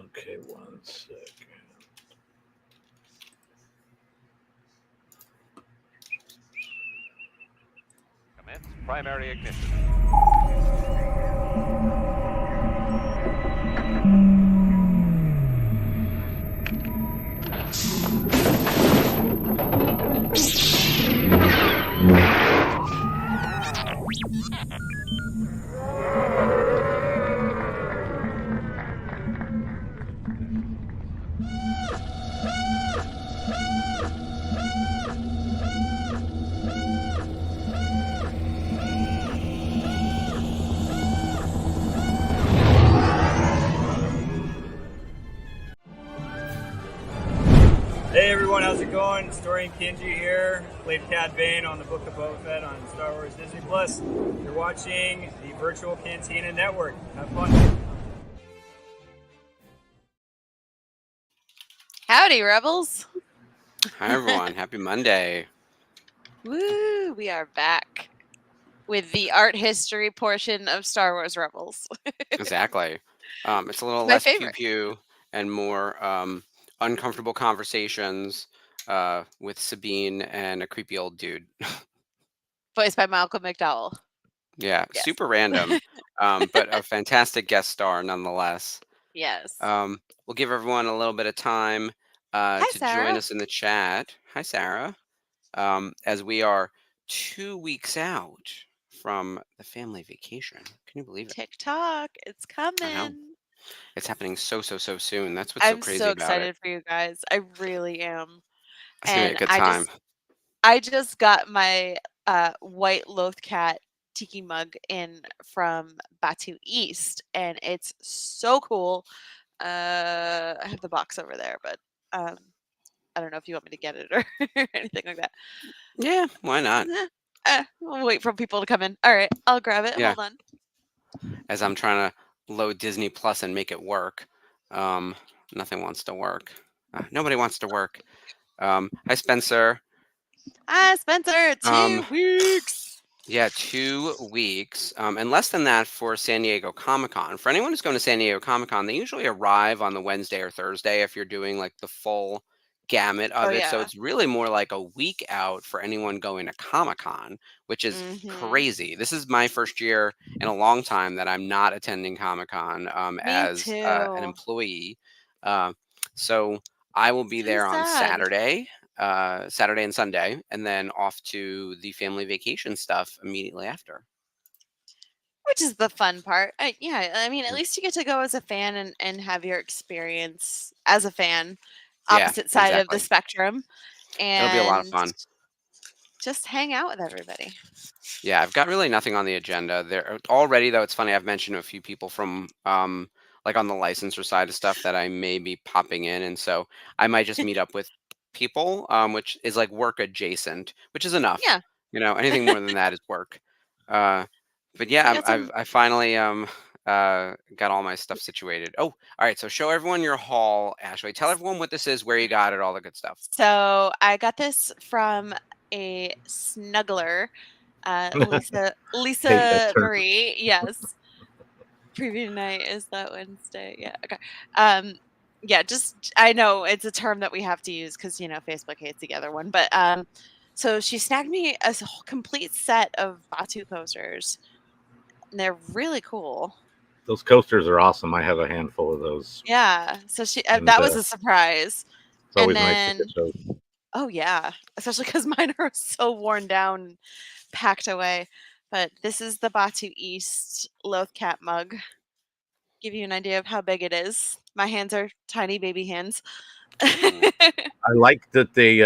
Okay, 1 second. Commence primary ignition. Hey everyone, how's it going? It's Dorian Kinji here. Played Cad Bane on the Book of Boba Fett on Star Wars Disney Plus. You're watching the Virtual Cantina Network. Have fun. Howdy, Rebels. Hi, everyone. Happy Monday. Woo, we are back with the art history portion of Star Wars Rebels. Exactly. It's a little My less favorite. pew-pew and more uncomfortable conversations with Sabine and a creepy old dude. Voiced by Malcolm McDowell. Yeah, Yes. super random, but a fantastic guest star nonetheless. Yes. We'll give everyone a little bit of time to Sarah. join us in the chat. Hi, Sarah. As we are 2 weeks out from the family vacation. Can you believe it? TikTok, it's I know. coming. It's happening so soon. That's what's so I'm crazy so about it. excited for you guys. I really am. It's gonna be a And good time. I just got my white Lothcat tiki mug in from Batu East, and it's so cool. I have the box over there, but I don't know if you want me to get it or anything like that. Yeah, why not? We'll wait for people to come in. All right, I'll grab it. Yeah. Hold on. As I'm trying to load Disney Plus and make it work, nothing wants to work. Nobody wants to work. Hi, Spencer. Hi, Spencer. 2 weeks. Yeah, 2 weeks, and less than that for San Diego Comic-Con. For anyone who's going to San Diego Comic-Con, they usually arrive on the Wednesday or Thursday if you're doing like the full gamut of it. So Yeah. it's really more like a week out for anyone going to Comic-Con, which is crazy. This is my first year in a long time that I'm not attending Comic-Con as an employee. So I will be there on Saturday and Sunday, and then off to the family vacation stuff immediately after. Which is the fun part. Yeah, I mean, at least you get to go as a fan and have your experience as a fan, opposite side of the spectrum. And it'll be a lot of fun. Just hang out with everybody. Yeah, I've got really nothing on the agenda there already, though. It's funny, I've mentioned to a few people from like on the licensor side of stuff that I may be popping in, and so I might just meet up with people, which is like work adjacent, which is enough. Yeah. You know, anything more than that is work. But yeah, I finally got all my stuff situated. Oh, all right. So show everyone your haul, Ashley. Tell everyone what this is, where you got it, all the good stuff. So I got this from a snuggler, Lisa Marie. Yes. Preview night is that Wednesday. Yeah. Okay. Yeah, just I know it's a term that we have to use because Facebook hates the other one. But so she snagged me a complete set of Batu coasters. And they're really cool. Those coasters are awesome. I have a handful of those. Yeah. So that was a surprise. It's always nice to get those. Oh yeah, especially because mine are so worn down, packed away. But this is the Batu East Lothcat mug. Give you an idea of how big it is. My hands are tiny baby hands. I like that they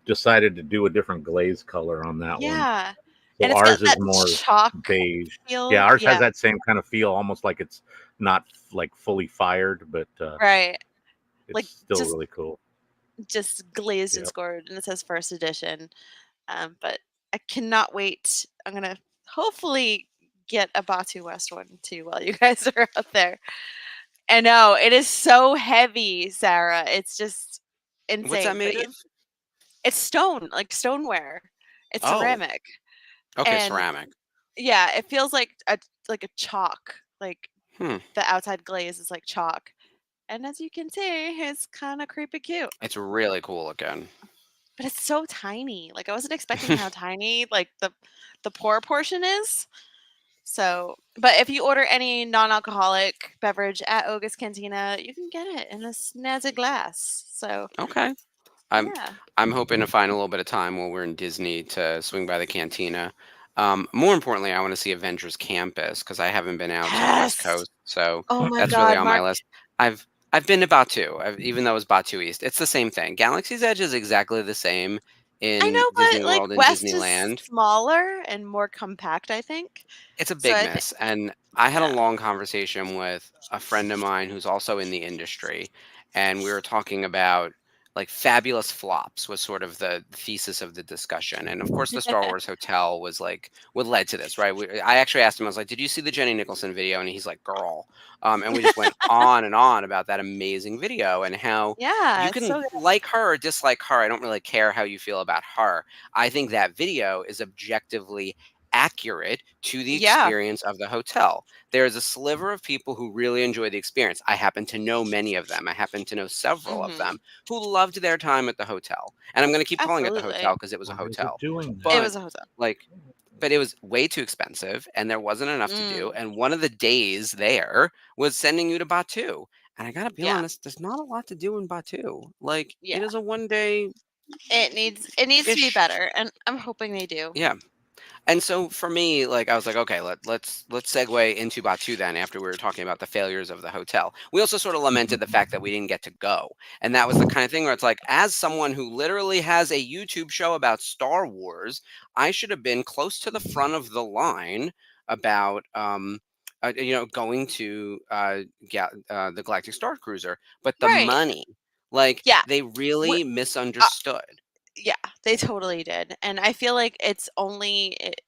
decided to do a different glaze color on that one. Yeah. So and it's ours got is more chalk beige. feel. Yeah, ours has that same kind of feel, almost like it's not like fully fired, but right. It's like still really cool. Just glazed and scored, and it says first edition. But I cannot wait. I'm gonna hopefully get a Batu West one too while you guys are out there. I know it is so heavy, Sarah. It's just insane. What's that made of? It's stone, like stoneware. It's ceramic. Okay, ceramic. Yeah, it feels like a chalk. Like the outside glaze is like chalk, And as you can see, it's kind of creepy cute. It's really cool looking. But it's so tiny. Like I wasn't expecting how tiny like the pour portion is. So, but if you order any non-alcoholic beverage at Oga's Cantina, you can get it in a snazzy glass. So, Okay. I'm yeah. I'm hoping to find a little bit of time while we're in Disney to swing by the cantina. More importantly, I want to see Avengers Campus because I haven't been out to the West Yes. Coast, so Oh my that's really God, on my Mark. list. I've been to Batu, even though it was Batu East. It's the same thing. Galaxy's Edge is exactly the same I in know, Disney but like World and West is Disneyland. smaller and more compact, I think. It's a So big I think, miss, and I had a yeah. long conversation with a friend of mine who's also in the industry, and we were talking about like fabulous flops was sort of the thesis of the discussion. And of course, the Star Wars Hotel was like what led to this, right? I actually asked him, I was like, "Did you see the Jenny Nicholson video?" And he's like, "Girl," and we just went on and on about that amazing video and how Yeah, you it's can so good. like her or dislike her. I don't really care how you feel about her. I think that video is objectively accurate to the Yeah. experience of the hotel. There is a sliver of people who really enjoy the experience. I happen to know many of them. I happen to know several of Mhm. them who loved their time at the hotel. And I'm going to keep calling it the hotel Absolutely. because it was a Why is it hotel. doing that? It But was a hotel. like but it was way too expensive and there wasn't enough to do. Mm. And one of the days there was sending you to Batu. And I got to be Yeah. honest, there's not a lot to do in Batu. Like Yeah. it is a one day It needs to be ish. better, and I'm hoping they do. Yeah. And so for me, like I was like, okay, let's segue into Batu then after we were talking about the failures of the hotel. We also sort of lamented the fact that we didn't get to go. And that was the kind of thing where it's like, as someone who literally has a YouTube show about Star Wars, I should have been close to the front of the line about going to the Galactic Star Cruiser. But the Right. money, like Yeah. they Wh- really uh, misunderstood. yeah, they totally did. And I feel like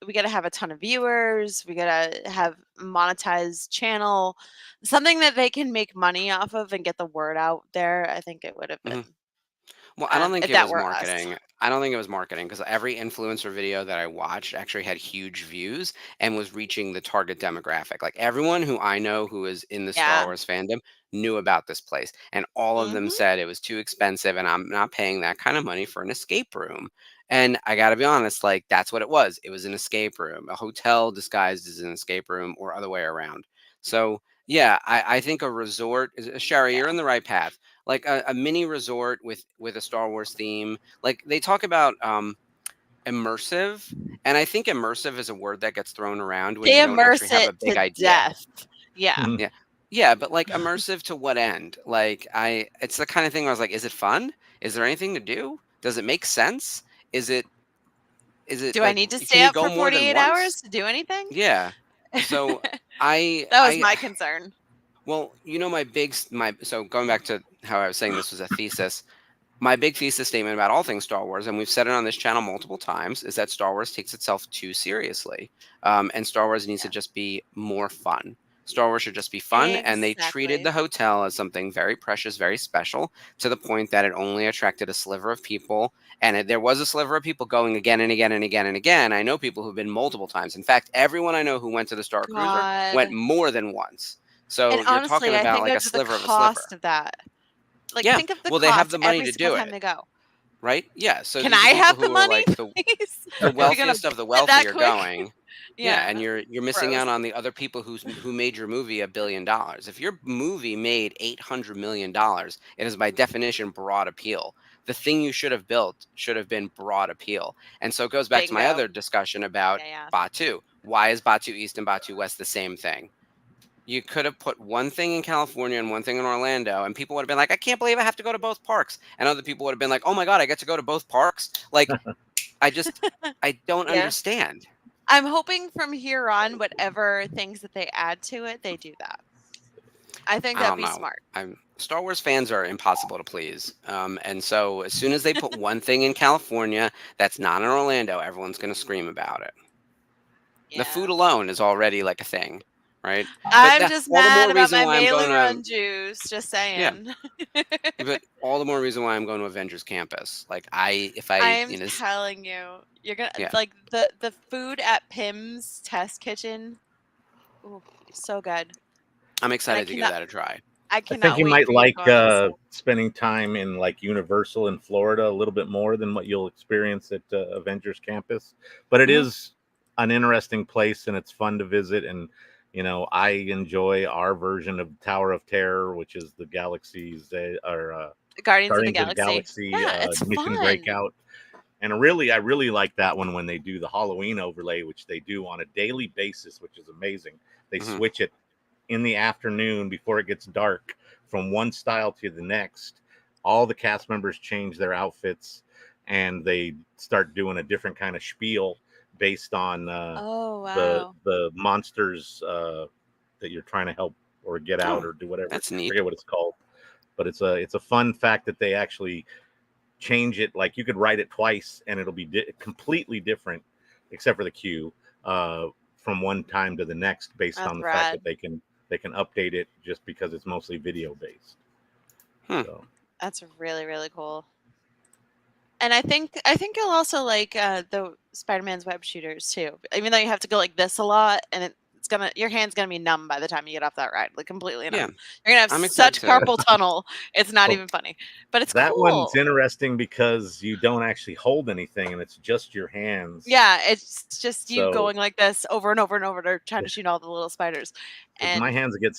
we got to have a ton of viewers. We got to have monetized channel, something that they can make money off of and get the word out there. I think it would have Mhm. been, Well, I don't think if it that was were us. marketing. I don't think it was marketing because every influencer video that I watched actually had huge views and was reaching the target demographic. Like everyone who I know who is in the Star Yeah. Wars fandom knew about this place, and all of them Hmm. said it was too expensive and I'm not paying that kind of money for an escape room. And I got to be honest, like that's what it was. It was an escape room, a hotel disguised as an escape room or other way around. So, yeah, I think a resort Sherry, you're Yeah. in the right path like a mini resort with a Star Wars theme. Like they talk about immersive, and I think immersive is a word that gets thrown around when They you don't actually immerse have it a big to idea. death. Yeah. Mhm. Yeah. Yeah, but like immersive to what end? Like it's the kind of thing where I was like, is it fun? Is there anything to do? Does it make sense? Is it Do I like need to can stay you up go for more than 48 hours once? to do anything? Yeah. So That was I my concern. well, my my so going back to how I was saying this was a thesis. My big thesis statement about all things Star Wars, and we've said it on this channel multiple times, is that Star Wars takes itself too seriously. And Star Wars needs to Yeah. just be more fun. Star Wars should just be fun, and they treated Exactly. the hotel as something very precious, very special, to the point that it only attracted a sliver of people. And there was a sliver of people going again and again and again and again. I know people who've been multiple times. In fact, everyone I know who went to the Star Cruiser went God. more than once. And So you're talking honestly, I about think like a of the sliver of a sliver. cost of that. Like, Yeah. think of the Well, they have cost the money every to single do time it. they go. Right? Yeah, so Can these are I people have the who are money, like please? the If you're gonna wealthiest of the it wealthy that are quick? going. Yeah, and Yeah. you're missing Gross. out on the other people who made your movie $1 billion. If your movie made $800 million, it is by definition broad appeal. The thing you should have built should have been broad appeal. And so it goes back to my Bingo. other discussion about Yeah, yeah. Batu. Why is Batu East and Batu West the same thing? You could have put one thing in California and one thing in Orlando, and people would have been like, I can't believe I have to go to both parks. And other people would have been like, oh my God, I get to go to both parks. Like, I don't Yeah. understand. I'm hoping from here on, whatever things that they add to it, they do that. I think I that'd don't be know. smart. Star Wars fans are impossible to please. And so as soon as they put one thing in California that's not in Orlando, everyone's going to scream about it. The food Yeah. alone is already like a thing, right? But I'm that, just all the mad more about reason my why I'm Melee going to, Run juice. Just yeah, saying. but all the more reason why I'm going to Avengers Campus. Like I'm telling you, you're gonna yeah, like the food at Pim's Test Kitchen. Ooh, so good. I'm And I excited to give cannot. that a try. I I cannot think you wait might for you to like go on this. spending time in like Universal in Florida a little bit more than what you'll experience at Avengers Campus. But it is an interesting place and it's fun to visit. And I enjoy our version of Tower of Terror, which is the Galaxy's or Guardians of the Guardians of the Galaxy. Galaxy Yeah, it's Mission fun. Breakout. And I really like that one when they do the Halloween overlay, which they do on a daily basis, which is amazing. They switch it in the afternoon before it gets dark from one style to the next. All the cast members change their outfits and they start doing a different kind of spiel based on Oh, wow. the monsters that you're trying to help or get out or do whatever. That's I neat. forget what it's called, but it's a fun fact that they actually change it. Like you could write it twice and it'll be completely different, except for the Q, from one time to the next, based That's on the rad. fact that they can update it just because it's mostly video based. So that's really, really cool. And I think you'll also like the Spider-Man's web shooters too. Even though you have to go like this a lot, and your hand's gonna be numb by the time you get off that ride, like completely numb. You're gonna have I'm excited such to- carpal tunnel. It's not even funny, but it's that cool. one's interesting because you don't actually hold anything, and it's just your hands. Yeah, it's just you going like this over and over and over to trying to shoot all the little spiders. And my hands get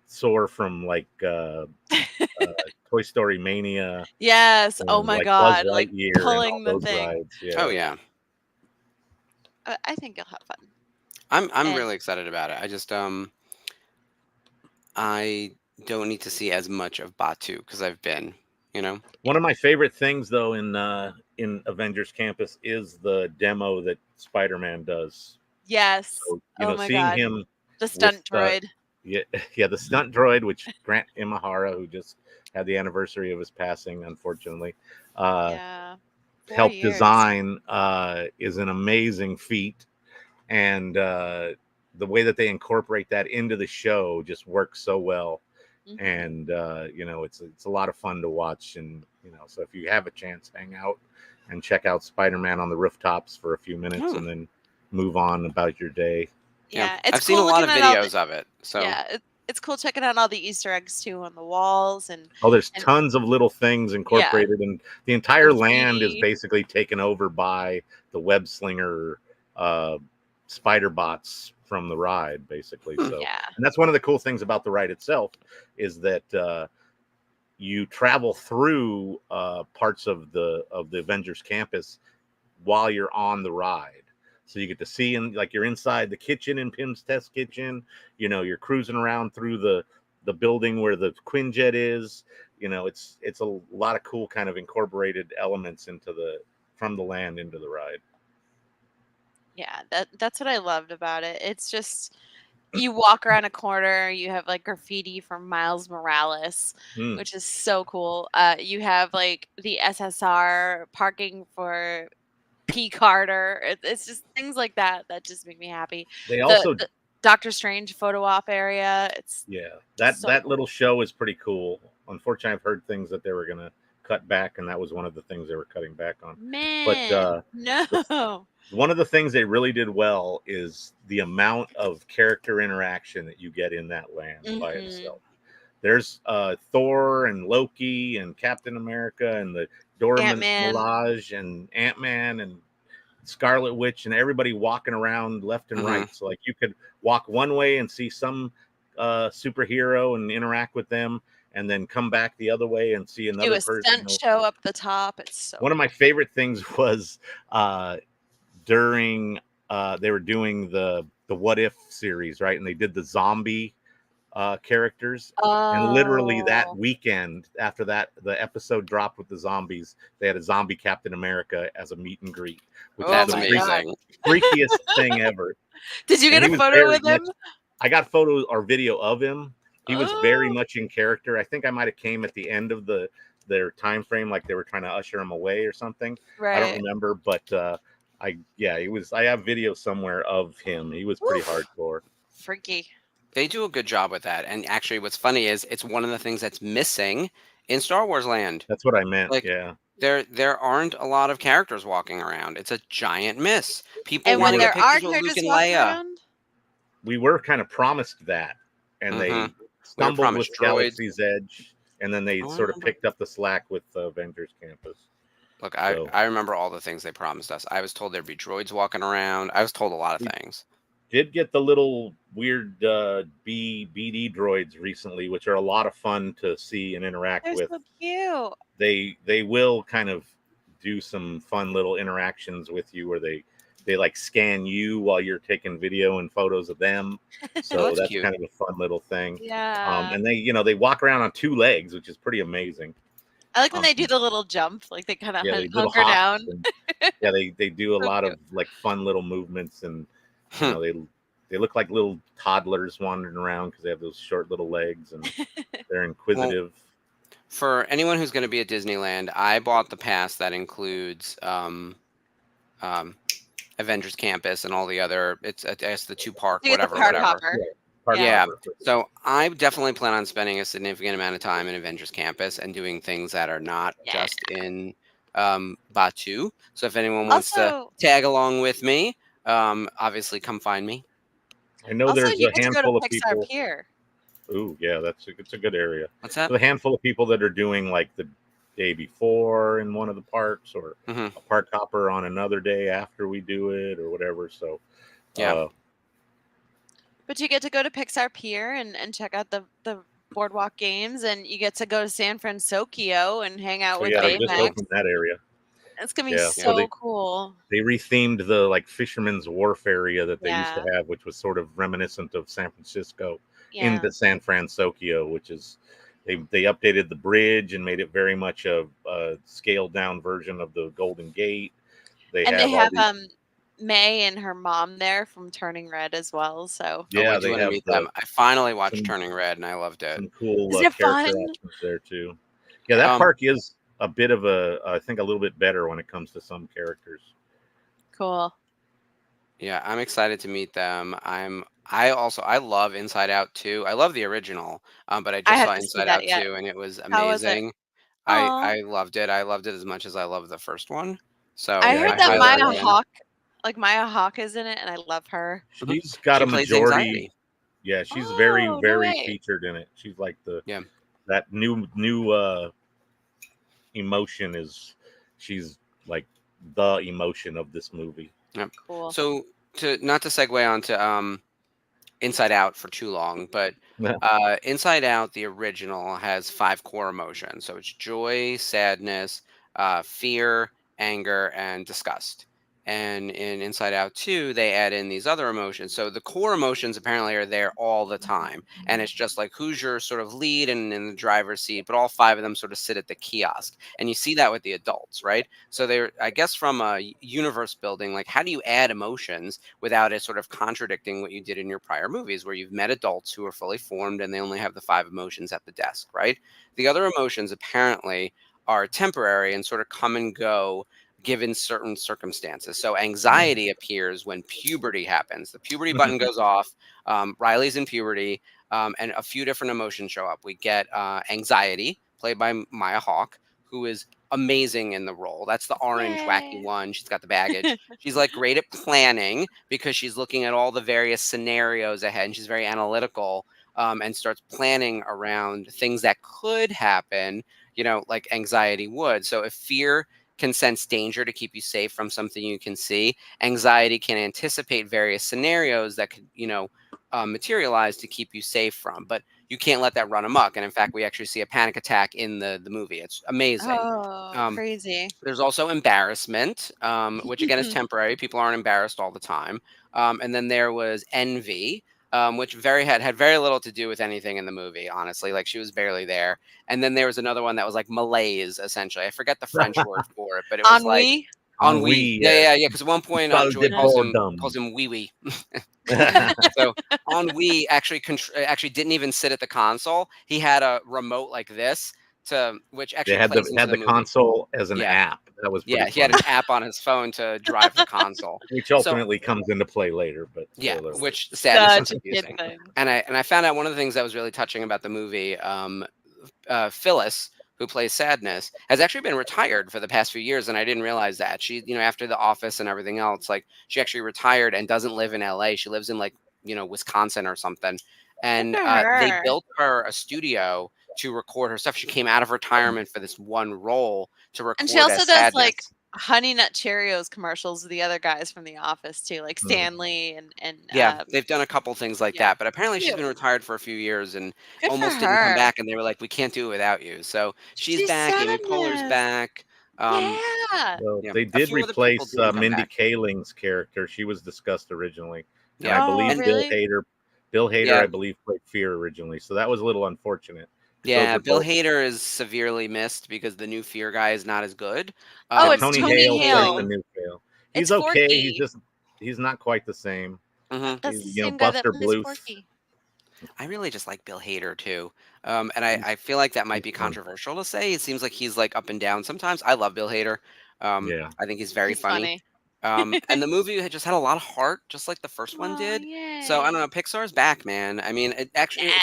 sore from like Toy Story Mania. Yes. Oh my like God! Buzz like Lightyear pulling and all the those thing. rides. Yeah. Oh yeah. I think you'll have fun. I'm really excited about it. I just I don't need to see as much of Batu because I've been, One of my favorite things though in Avengers Campus is the demo that Spider-Man does. Yes. So, oh my seeing God. him The stunt droid. Yeah, the stunt droid, which Grant Imahara, who just had the anniversary of his passing, unfortunately, Yeah. 4 helped years. design, is an amazing feat. And the way that they incorporate that into the show just works so well. And it's a lot of fun to watch. And so if you have a chance, hang out and check out Spider-Man on the rooftops for a few minutes and then move on about your day. Yeah, I've seen a lot of videos of it. So yeah, it's cool checking out all the Easter eggs too on the walls and there's tons of little things incorporated, and the entire land is basically taken over by the web slinger spider bots from the ride, basically. So and that's one of the cool things about the ride itself is that you travel through parts of the Avengers Campus while you're on the ride. So you get to see, and like you're inside the kitchen in Pym's Test Kitchen. You're cruising around through the building where the Quinjet is. It's a lot of cool kind of incorporated elements from the land into the ride. Yeah, that's what I loved about it. It's just you walk around a corner, you have like graffiti from Miles Morales, which is so cool. You have like the SSR parking for P. Carter. It's just things like that just make me happy. They also the Doctor Strange photo op area. It's that so that cool. little show is pretty cool. Unfortunately, I've heard things that they were gonna cut back, and that was one of the things they were cutting back on. Man, no. One of the things they really did well is the amount of character interaction that you get in that land by itself. There's Thor and Loki and Captain America and the Dora Milaje and Ant-Man and Scarlet Witch and everybody walking around left and right. So like you could walk one way and see some superhero and interact with them, and then come back the other way and see another person. Do a stunt show up the top. It's so one of my favorite things was during they were doing the What If series, right? And they did the zombie characters, and literally that weekend after that the episode dropped with the zombies, they had a zombie Captain America as a meet and greet, which is the amazing. freakiest thing ever. Did you get a photo with him? I got photos or video of him. He was very much in character. I think I might have came at the end of their time frame, like they were trying to usher him away or something. I don't remember, but I have video somewhere of him. He was pretty hardcore. Freaky. They do a good job with that. And actually what's funny is it's one of the things that's missing in Star Wars Land. That's what I meant. Like, there aren't a lot of characters walking around. It's a giant miss. People want to get pictures with Luke and Leia. We were kind of promised that, and We were stumbled promised with droids. Galaxy's Edge, and then they sort of picked up the slack with Avengers Campus. Look, I remember all the things they promised us. I was told there'd be droids walking around. I was told a lot of things. Did get the little weird BD droids recently, which are a lot of fun to see and interact with. They're so cute. They will kind of do some fun little interactions with you, where they like scan you while you're taking video and photos of them. So that's cute. kind of a fun little thing. Yeah. And they walk around on 2 legs, which is pretty amazing. I like when they do the little jump, like they kind of hunker down. And, they do a lot of like fun little movements, and they look like little toddlers wandering around because they have those short little legs, and they're inquisitive. Well, for anyone who's going to be at Disneyland, I bought the pass that includes Avengers Campus and all the other. It's the 2-park, whatever. Yeah. So I definitely plan on spending a significant amount of time in Avengers Campus and doing things that are not just in Batuu. So if anyone wants to tag along with me, obviously come find me. I know there's a handful of Pixar people. Pier. Ooh, yeah, it's a good area. What's that? There's a handful of people that are doing like the day before in one of the parks, or a park hopper on another day after we do it, or whatever. So yeah. But you get to go to Pixar Pier and check out the boardwalk games, and you get to go to San Francisco and hang out with they just Baymax. opened that area. It's gonna be so cool. They rethemed the like Fisherman's Wharf area that they used to have, which was sort of reminiscent of San Francisco, into San Francisco, which is they updated the bridge and made it very much a scaled down version of the Golden Gate. They have May and her mom there from Turning Red as well. So they want to meet them. I finally watched Turning Red and I loved it. Some cool character actions there too. Yeah, that park is a bit of I think a little bit better when it comes to some characters. Cool. Yeah, I'm excited to meet them. I love Inside Out 2. I love the original, but I just saw Inside Out 2 and it was amazing. I loved it. I loved it as much as I loved the first one. So I heard that Maya Hawke is in it, and I love her. She's got a majority. Anxiety. Yeah, she's very featured in it. She's like that new emotion is. She's like the emotion of this movie. Yep. Cool. So not to segue onto Inside Out for too long, but Inside Out, the original, has 5 core emotions. So it's joy, sadness, fear, anger, and disgust. And in Inside Out 2, they add in these other emotions. So the core emotions apparently are there all the time. And it's just like, who's your sort of lead and in the driver's seat, but all 5 of them sort of sit at the kiosk. And you see that with the adults, right? So they're, I guess, from a universe building, like how do you add emotions without it sort of contradicting what you did in your prior movies, where you've met adults who are fully formed and they only have the 5 emotions at the desk, right? The other emotions apparently are temporary and sort of come and go given certain circumstances. So anxiety appears when puberty happens. The puberty button goes off. Riley's in puberty, and a few different emotions show up. We get anxiety, played by Maya Hawke, who is amazing in the role. That's the orange wacky one. She's got the baggage. She's like great at planning because she's looking at all the various scenarios ahead, and she's very analytical and starts planning around things that could happen, like anxiety would. So if fear can sense danger to keep you safe from something you can see, anxiety can anticipate various scenarios that could, materialize to keep you safe from, but you can't let that run amok. And in fact, we actually see a panic attack in the movie. It's amazing. Oh, crazy. There's also embarrassment, which again is temporary. People aren't embarrassed all the time. And then there was envy, which had very little to do with anything in the movie, honestly. Like she was barely there. And then there was another one that was like malaise, essentially. I forget the French word for it, but it was ennui? Like ennui. Yeah. Because at one point, Joy calls him wee wee. So ennui actually didn't even sit at the console. He had a remote like this. Which actually had the console as an app. That was he had an app on his phone to drive the console, which ultimately comes into play later. But which sadness is confusing. And I found out one of the things that was really touching about the movie. Phyllis, who plays Sadness, has actually been retired for the past few years, and I didn't realize that. She, after The Office and everything else, like she actually retired and doesn't live in LA. She lives in like Wisconsin or something. And they her. built her a studio to record her stuff. She came out of retirement for this one role to And she record also as does like Sadness. Honey Nut Cheerios commercials with the other guys from The Office too, like Stanley and Yeah, they've done a couple things like yeah, that, but apparently she's cute. been retired for a few years and Good for almost didn't come her. back, and they were like, "We can't do it without you." So she's She's back. Amy Poehler's Sadness. back. Yeah. Well, Yeah, they a did few other people replace didn't come Mindy back. Kaling's character. She was discussed originally, and Yeah, I Oh, believe and Bill really? Hader. Bill Hader, yeah, I believe, played Fear originally, so that was a little unfortunate because those yeah. were Bill both. Hader is severely missed because the new Fear guy is not as good. Oh, Yeah, it's Tony Tony Hale played the Hale. Hale. new Hale. It's He's okay. Forky. He's not quite the same. hmm That's He's the same guy that Buster plays Bluth. Forky. I really just like Bill Hader too, and I feel like that might He's be fun. controversial to say. It seems like he's like up and down sometimes. I love Bill Hader. Yeah. I think he's very He's funny. funny. And the movie just had a lot of heart, just like the first one Oh, did. So I don't yay. know. Pixar's back, man. I mean, it's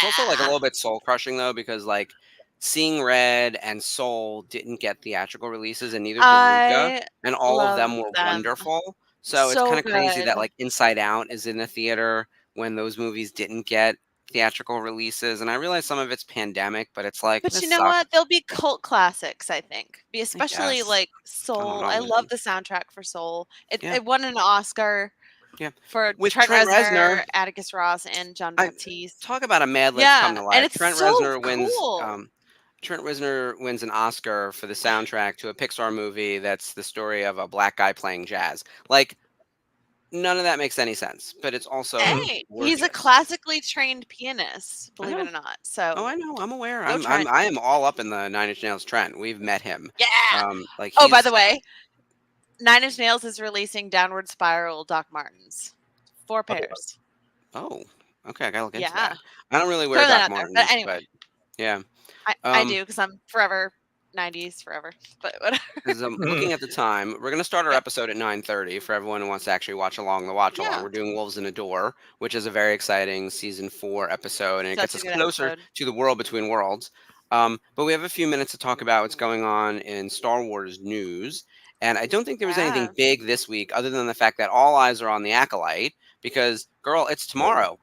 also like a Yeah. little bit soul crushing though, because like Seeing Red and Soul didn't get theatrical releases, and neither did Luca, I and all of them love were them. wonderful. So it's So kind of crazy that good. like Inside Out is in the theater when those movies didn't get theatrical releases. And I realize some of it's pandemic, but it's like But this you know sucks. what? They'll be cult classics, I think. I Especially guess like I don't Soul. know, I love man. the soundtrack for Soul. It Yeah, it won an Oscar yeah. for With Trent Trent Reznor, Reznor, Atticus Ross, and John I Baptiste. talk about a Mad Libs come Yeah, to and life. it's so cool. Trent Reznor wins an Oscar for the soundtrack to a Pixar movie that's the story of a black guy playing jazz. Like none of that makes any sense, but it's also Hey, he's a gorgeous. classically trained pianist, I believe it know. or not. Oh, So I know. I'm aware. go Trent. I am all up in the Nine Inch Nails Trent. We've met him. Yeah. Like Oh, by the he's way, Nine Inch Nails is releasing Downward Spiral Doc Martens. 4 pairs. oh, okay. I gotta look into Yeah. that. I don't really wear Throw that Doc out there. But Martens, anyway, but yeah. I do because I'm forever 90s forever. But whatever. Because I'm looking at the time, we're going to start our Yeah. episode at 9:30 for everyone who wants to actually watch along the watch along. Yeah. We're doing Wolves in a Door, which is a very exciting season 4 episode, and it Such gets a us good closer episode. to the world between worlds. But we have a few minutes to talk about what's going on in Star Wars news. And I don't think there was anything Yeah. big this week other than the fact that all eyes are on the Acolyte because, girl, it's tomorrow.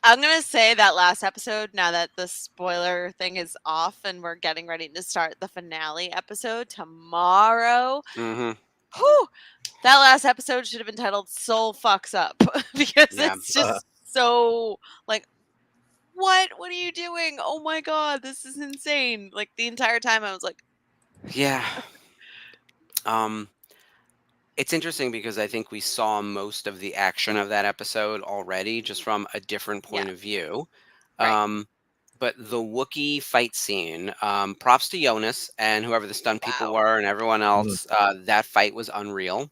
I'm going to say that last episode, now that the spoiler thing is off and we're getting ready to start the finale episode tomorrow. Mm-hmm. Whew, that last episode should have been titled Soul Fucks Up because Yeah. it's just so like, what are you doing? Oh my god, this is insane. Like the entire time I was like, Yeah. It's interesting because I think we saw most of the action of that episode already, just from a different point yeah, of view. right. But the Wookiee fight scene, props to Jonas and whoever the stunt people Wow. were and everyone else. That fight was unreal.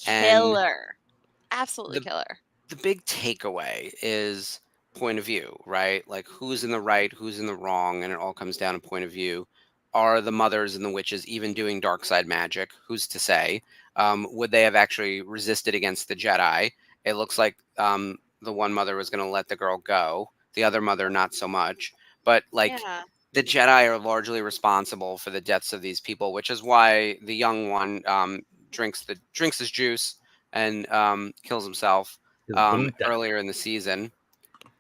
And Killer. Absolutely the killer. the big takeaway is point of view, right? Like who's in the right, who's in the wrong, and it all comes down to point of view. Are the mothers and the witches even doing dark side magic? Who's to say? Would they have actually resisted against the Jedi? It looks like the one mother was going to let the girl go. The other mother, not so much. But like Yeah. the Jedi are largely responsible for the deaths of these people, which is why the young one drinks his juice and kills himself earlier in the season.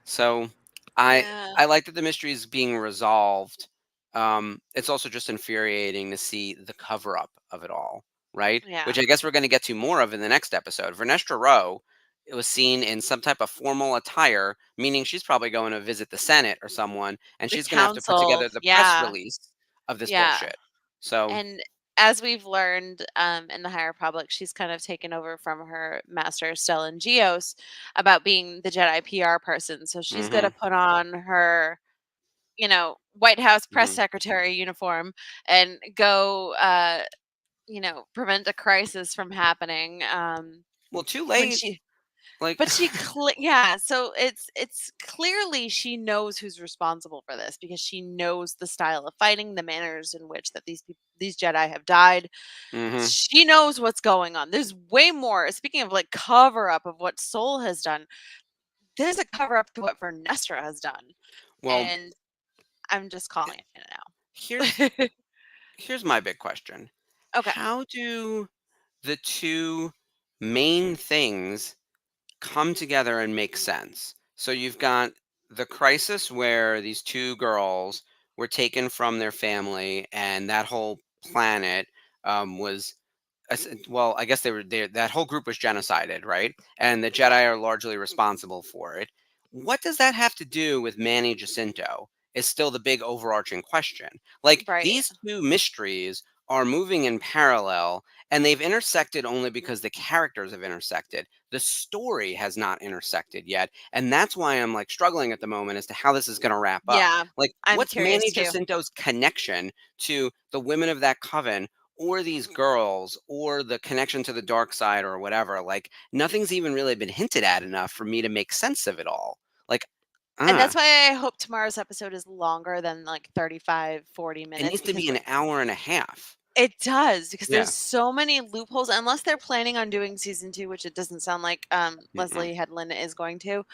So Yeah. I like that the mystery is being resolved. It's also just infuriating to see the cover up of it all, right? Yeah. Which I guess we're going to get to more of in the next episode. Vernestra Rowe, it was seen in some type of formal attire, meaning she's probably going to visit the Senate or someone, and The she's going to have to put council. together the press Yeah. release of this Yeah. bullshit. So And as we've learned in the High Republic, she's kind of taken over from her master Stellan Geos about being the Jedi PR person. So she's going to put on her, White House press secretary uniform and go, prevent a crisis from happening. well, too When late. she, Like, but yeah. So it's clearly she knows who's responsible for this because she knows the style of fighting, the manners in which that these Jedi have died. She knows what's going on. There's way more. Speaking of like cover up of what Soul has done, there's a cover up to what Vernestra has done, well, and I'm just calling it now. here's my big question. Okay. How do the two main things come together and make sense. So you've got the crisis where these two girls were taken from their family, and that whole planet was well, I guess they were there. That whole group was genocided, right? And the Jedi are largely responsible for it. What does that have to do with Manny Jacinto? Is still the big overarching question. Like Right. these two mysteries are moving in parallel, and they've intersected only because the characters have intersected. The story has not intersected yet, and that's why I'm like struggling at the moment as to how this is going to wrap up. Yeah. Like, I'm what's curious Manny too. Jacinto's connection to the women of that coven, or these girls, or the connection to the dark side, or whatever? Like, nothing's even really been hinted at enough for me to make sense of it all. Like, And that's why I hope tomorrow's episode is longer than like 35, 40 it minutes. needs to be an hour and a half. It does, because Yeah. there's so many loopholes, unless they're planning on doing season 2, which it doesn't sound like Leslie Headland is going to.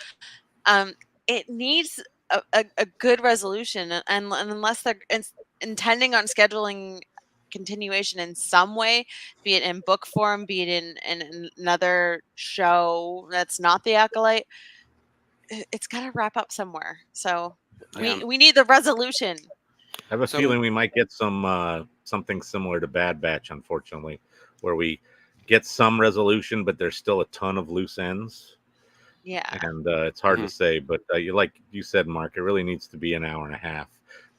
It needs a good resolution, and unless they're intending on scheduling continuation in some way, be it in book form, be it in another show that's not The Acolyte, it's got to wrap up somewhere. So Yeah. we need the resolution. I have a feeling we might get some something similar to Bad Batch, unfortunately, where we get some resolution, but there's still a ton of loose ends. Yeah. And it's hard to say, but like you said, Mark, it really needs to be an hour and a half.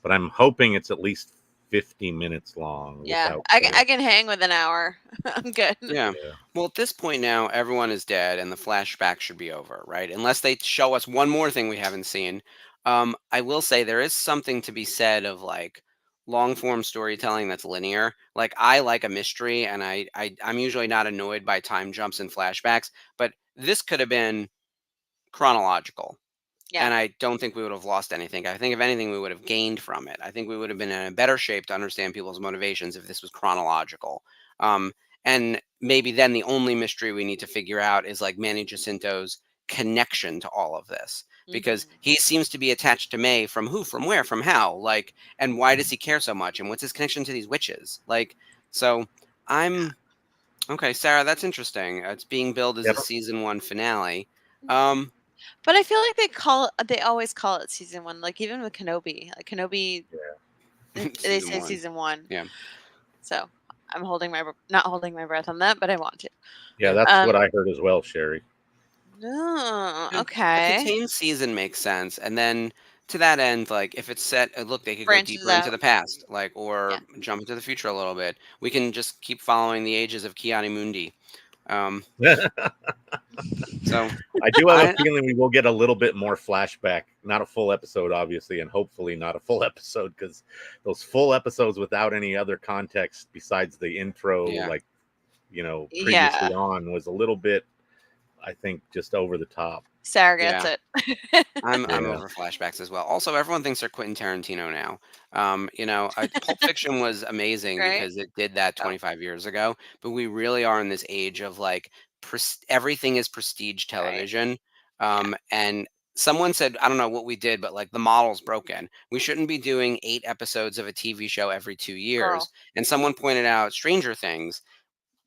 But I'm hoping it's at least 50 minutes long. Yeah, I can hang with an hour. I'm good. Yeah. Well, at this point now, everyone is dead, and the flashback should be over, right? Unless they show us one more thing we haven't seen. I will say there is something to be said of like long form storytelling that's linear. Like I like a mystery, and I'm usually not annoyed by time jumps and flashbacks, but this could have been chronological. Yeah. And I don't think we would have lost anything. I think if anything, we would have gained from it. I think we would have been in a better shape to understand people's motivations if this was chronological. And maybe then the only mystery we need to figure out is like Manny Jacinto's connection to all of this, because he seems to be attached to May from who, from where, from how, like, and why does he care so much, and what's his connection to these witches? Like, so I'm okay, Sarah. That's interesting. It's being billed as a season 1 finale. But I feel like they always call it season 1. Like even with Kenobi, they say season 1. Yeah. So I'm not holding my breath on that, but I want to. Yeah, that's what I heard as well, Sherry. Oh, A okay. contained season makes sense, and then to that end, like if it's set, look, they could Branches go deeper into out. the past, like or jump into the future a little bit. We can just keep following the ages of Kiani Mundi. So I do have a feeling we will get a little bit more flashback, not a full episode, obviously, and hopefully not a full episode, because those full episodes without any other context besides the intro, like previously on, was a little bit, I think, just over the top. Sarah gets it. I'm over flashbacks as well. Also, everyone thinks they're Quentin Tarantino now. Pulp Fiction was amazing because it did that 25 years ago. But we really are in this age of like everything is prestige television. And someone said, I don't know what we did, but like the model's broken. We shouldn't be doing 8 episodes of a TV show every 2 years. And someone pointed out Stranger Things.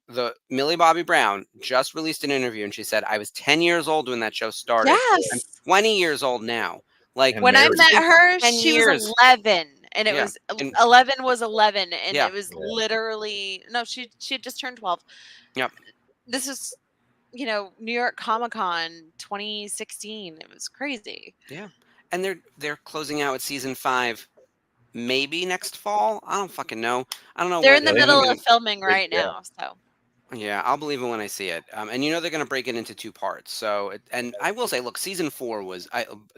The Millie Bobby Brown just released an interview, and she said, "I was 10 years old when that show started. I'm 20 years old now." Like when I met her, she was 11, and it was 11 was 11, and it was literally she had just turned 12. Yep. This is New York Comic-Con 2016. It was crazy. Yeah, and they're closing out with season 5. Maybe next fall. I don't fucking know. I don't know. They're in the middle of filming right now, so. Yeah, I'll believe it when I see it. And they're going to break it into 2 parts. So, and I will say, look, season 4 was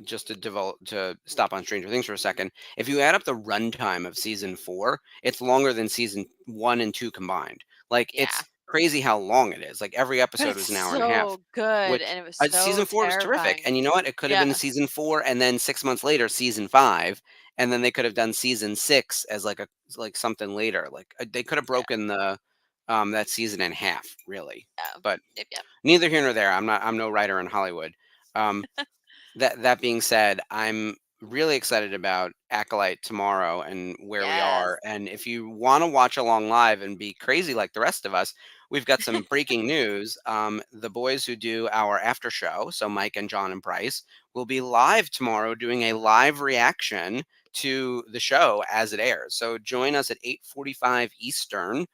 just to stop on Stranger Things for a second. If you add up the runtime of season 4, it's longer than season 1 and 2 combined. Like it's crazy how long it is. Like every episode was an hour and a half. So good, and it was so season 4 was terrific. And you know what? It could have been season 4, and then 6 months later, season 5, and then they could have done season 6 as like something later. Like they could have broken the. That season in half, really. But neither here nor there. I'm no writer in Hollywood. That being said, I'm really excited about Acolyte tomorrow and where we are. And if you want to watch along live and be crazy like the rest of us, we've got some breaking news. The boys who do our after show, so Mike and John and Bryce, will be live tomorrow doing a live reaction to the show as it airs. So join us at 8:45 Eastern.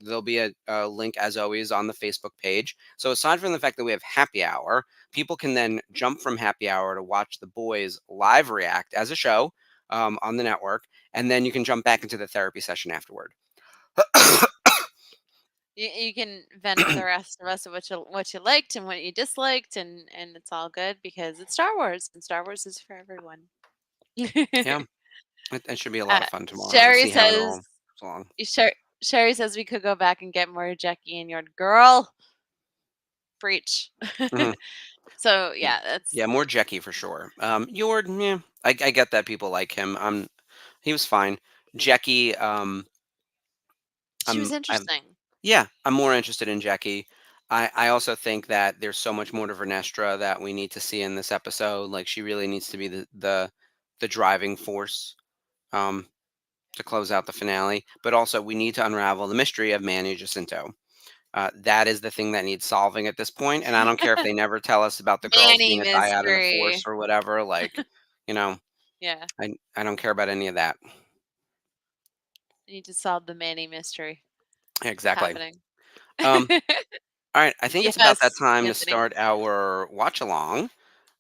There'll be a link, as always, on the Facebook page. So aside from the fact that we have happy hour, people can then jump from happy hour to watch the boys live react as a show on the network, and then you can jump back into the therapy session afterward. You can vent to the rest of us of what you liked and what you disliked, and it's all good because it's Star Wars, and Star Wars is for everyone. Yeah, it should be a lot of fun tomorrow to Sherry see how it says, all goes along. Sherry says we could go back and get more Jackie and Yord. Girl, preach. So yeah, that's more Jackie for sure. Yord, yeah, I get that people like him. He was fine. Jackie, she was interesting. I'm more interested in Jackie. I also think that there's so much more to Vernestra that we need to see in this episode. Like, she really needs to be the driving force to close out the finale. But also, we need to unravel the mystery of Manny Jacinto. That is the thing that needs solving at this point. And I don't care if they never tell us about the girls Manny being a dyad of the mystery. Force or whatever. Like, Yeah. I don't care about any of that. I need to solve the Manny mystery. Exactly. Happening. All right. I think it's about that time to start our watch along.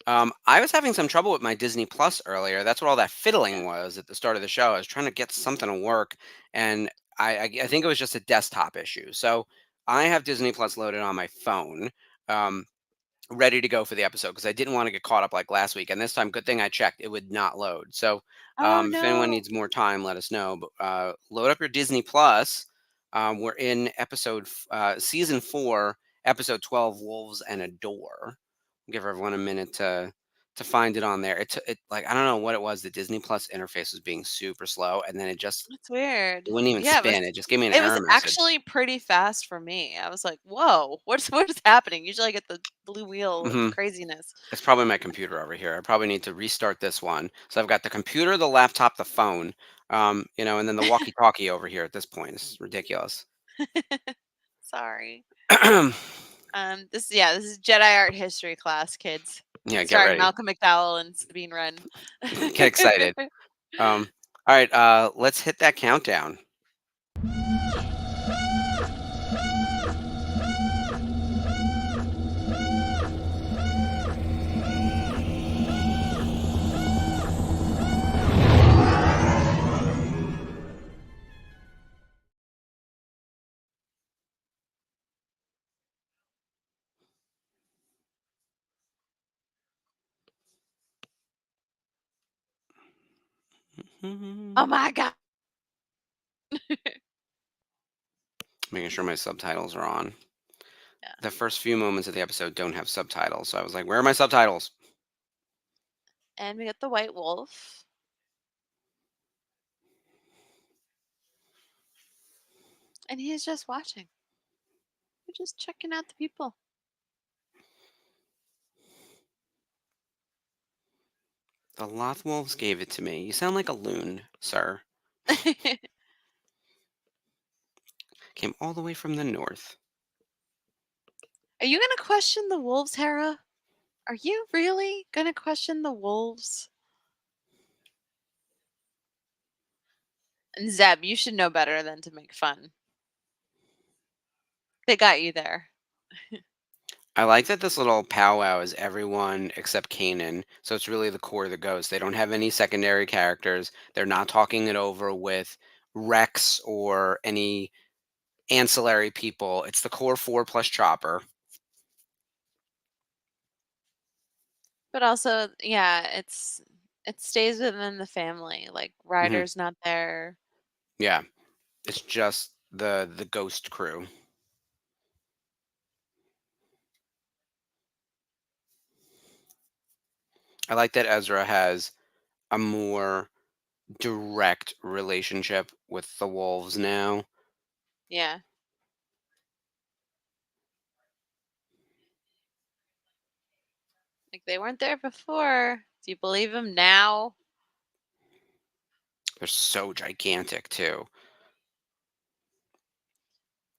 I was having some trouble with my Disney Plus earlier. That's what all that fiddling was at the start of the show. I was trying to get something to work, and I think it was just a desktop issue. So I have Disney Plus loaded on my phone, ready to go for the episode because I didn't want to get caught up like last week. And this time, good thing I checked; it would not load. So if anyone needs more time, let us know. But load up your Disney Plus. We're in season 4, episode 12, Wolves and a Door. Give everyone a minute to find it on there. It like, I don't know what it was. The Disney Plus interface was being super slow, and then it's weird. It wouldn't even spin. It just gave me an error message. It was actually pretty fast for me. I was like, "Whoa, what is happening?" Usually, I get the blue wheel of craziness. It's probably my computer over here. I probably need to restart this one. So I've got the computer, the laptop, the phone, and then the walkie-talkie over here. At this point, it's ridiculous. Sorry. This is Jedi art history class, kids. Yeah, get starring ready. Malcolm McDowell and Sabine Wren. Get excited. All right, let's hit that countdown. Oh my god. Making sure my subtitles are on. Yeah. The first few moments of the episode don't have subtitles, so I was like, where are my subtitles? And we got the white wolf. And he's just watching. We're just checking out the people. The Lothwolves gave it to me. You sound like a loon, sir. Came all the way from the north. Are you going to question the wolves, Hera? Are you really going to question the wolves? And Zeb, you should know better than to make fun. They got you there. I like that this little powwow is everyone except Kanan. So it's really the core of the Ghost. They don't have any secondary characters. They're not talking it over with Rex or any ancillary people. It's the core 4 plus Chopper. But also, yeah, it stays within the family. Like Ryder's not there. Yeah. It's just the Ghost crew. I like that Ezra has a more direct relationship with the wolves now. Yeah. Like they weren't there before. Do you believe him now? They're so gigantic too.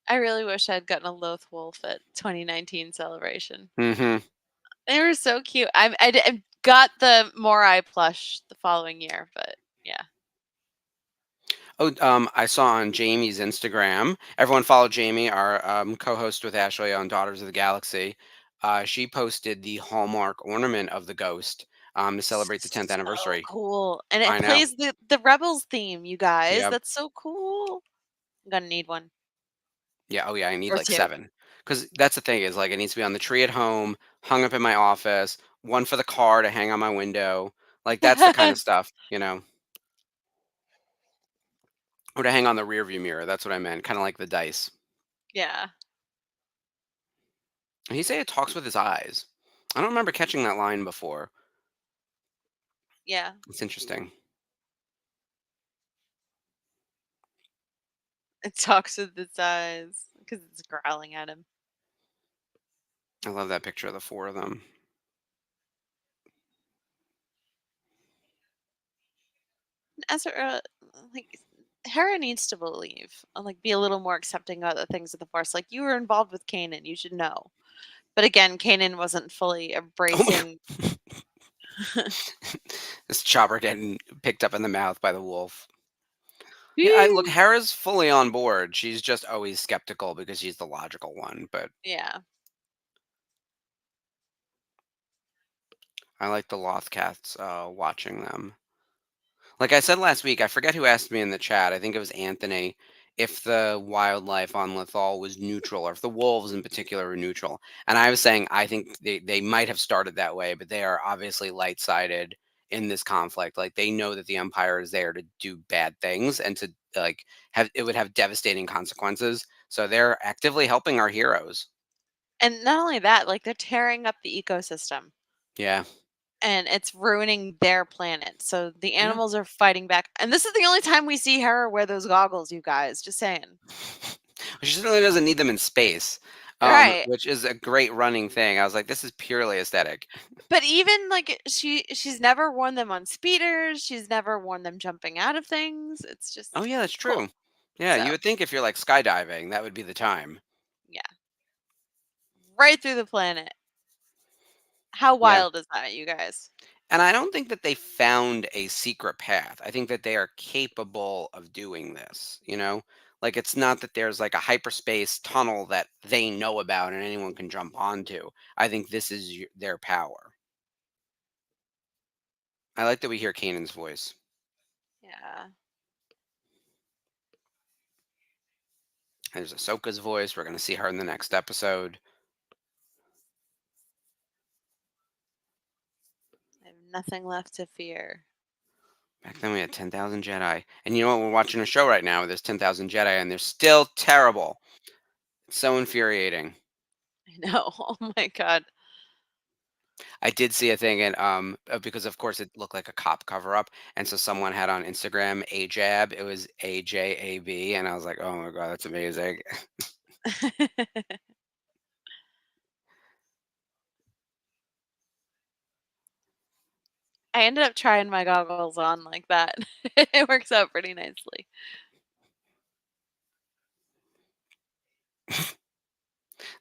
I really wish I'd gotten a Loth Wolf at 2019 celebration. Mm-hmm. They were so cute. I got the Morai plush the following year, but yeah. Oh, I saw on Jamie's Instagram. Everyone follow Jamie, our co-host with Ashley on Daughters of the Galaxy. She posted the Hallmark ornament of the ghost to celebrate the 10th So anniversary. cool. And it I know. plays the Rebels theme, you guys. Yep. That's so cool. I'm gonna need one. Yeah. Oh, yeah. I need Or like 2. 7 because that's the thing is like it needs to be on the tree at home, hung up in my office, one for the car to hang on my window. Like that's the kind of stuff, or to hang on the rear view mirror. That's what I meant. Kind of like the dice. Yeah. And he say it talks with his eyes. I don't remember catching that line before. Yeah. It's interesting. It talks with its eyes because it's growling at him. I love that picture of the 4 of them. Ezra, like, Hera needs to believe, like, be a little more accepting of the things of the Force. Like, you were involved with Kanan, you should know. But again, Kanan wasn't fully embracing. This chopper getting picked up in the mouth by the wolf. Yeah, look, Hera's fully on board. She's just always skeptical because she's the logical one. But Yeah. I like the Lothcats watching them. Like I said last week, I forget who asked me in the chat. I think it was Anthony. If the wildlife on Lethal was neutral, or if the wolves in particular were neutral. And I was saying I think they might have started that way, but they are obviously light-sided in this conflict. Like they know that the Empire is there to do bad things and to like have it would have devastating consequences. So they're actively helping our heroes. And not only that, like, they're tearing up the ecosystem. Yeah. And it's ruining their planet. So the Yeah. animals are fighting back. And this is the only time we see Hera wear those goggles, you guys. Just saying. She certainly doesn't need them in space, Right. which is a great running thing. I was like, this is purely aesthetic. But even like she's never worn them on speeders. She's never worn them jumping out of things. It's just Oh yeah, that's cool. true. Yeah, you So would think if you're like skydiving, that would be the time. yeah, right through the planet. How Yeah. wild is that, you guys? And I don't think that they found a secret path. I think that they are capable of doing this, Like it's not that there's like a hyperspace tunnel that they know about and anyone can jump onto. I think this is their power. I like that we hear Kanan's voice. Yeah. There's Ahsoka's voice. We're going to see her in the next episode. I have nothing left to fear. Back then we had 10,000 Jedi. And you know what? We're watching a show right now where there's 10,000 Jedi and they're still terrible. It's so infuriating. I know. Oh my god. I did see a thing and because of course it looked like a cop cover up. And so someone had on Instagram AJAB. It was AJAB. And I was like, oh my God, that's amazing. I ended up trying my goggles on like that. It works out pretty nicely.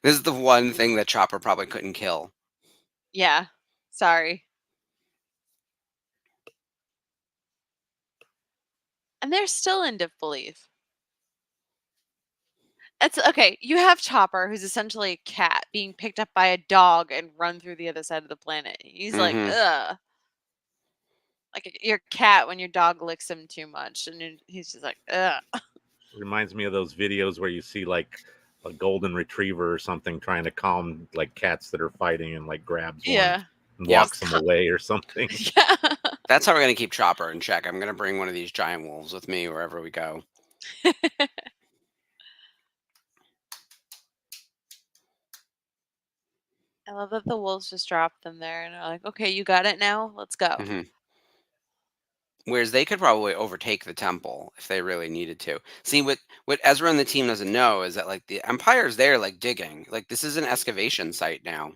This is the one thing that Chopper probably couldn't kill. Yeah. Sorry. And they're still in disbelief. It's okay. You have Chopper, who's essentially a cat, being picked up by a dog and run through the other side of the planet. He's like, ugh. Like your cat when your dog licks him too much, and he's just like, ugh. It reminds me of those videos where you see like a golden retriever or something trying to calm like cats that are fighting and like grabs one and walks them away or something. Yeah. That's how we're going to keep Chopper in check. I'm going to bring one of these giant wolves with me wherever we go. I love that the wolves just dropped them there and are like, okay, you got it now? Let's go. Mm-hmm. Whereas they could probably overtake the temple if they really needed to. See, what Ezra and the team doesn't know is that like the Empire's there like digging. Like this is an excavation site now.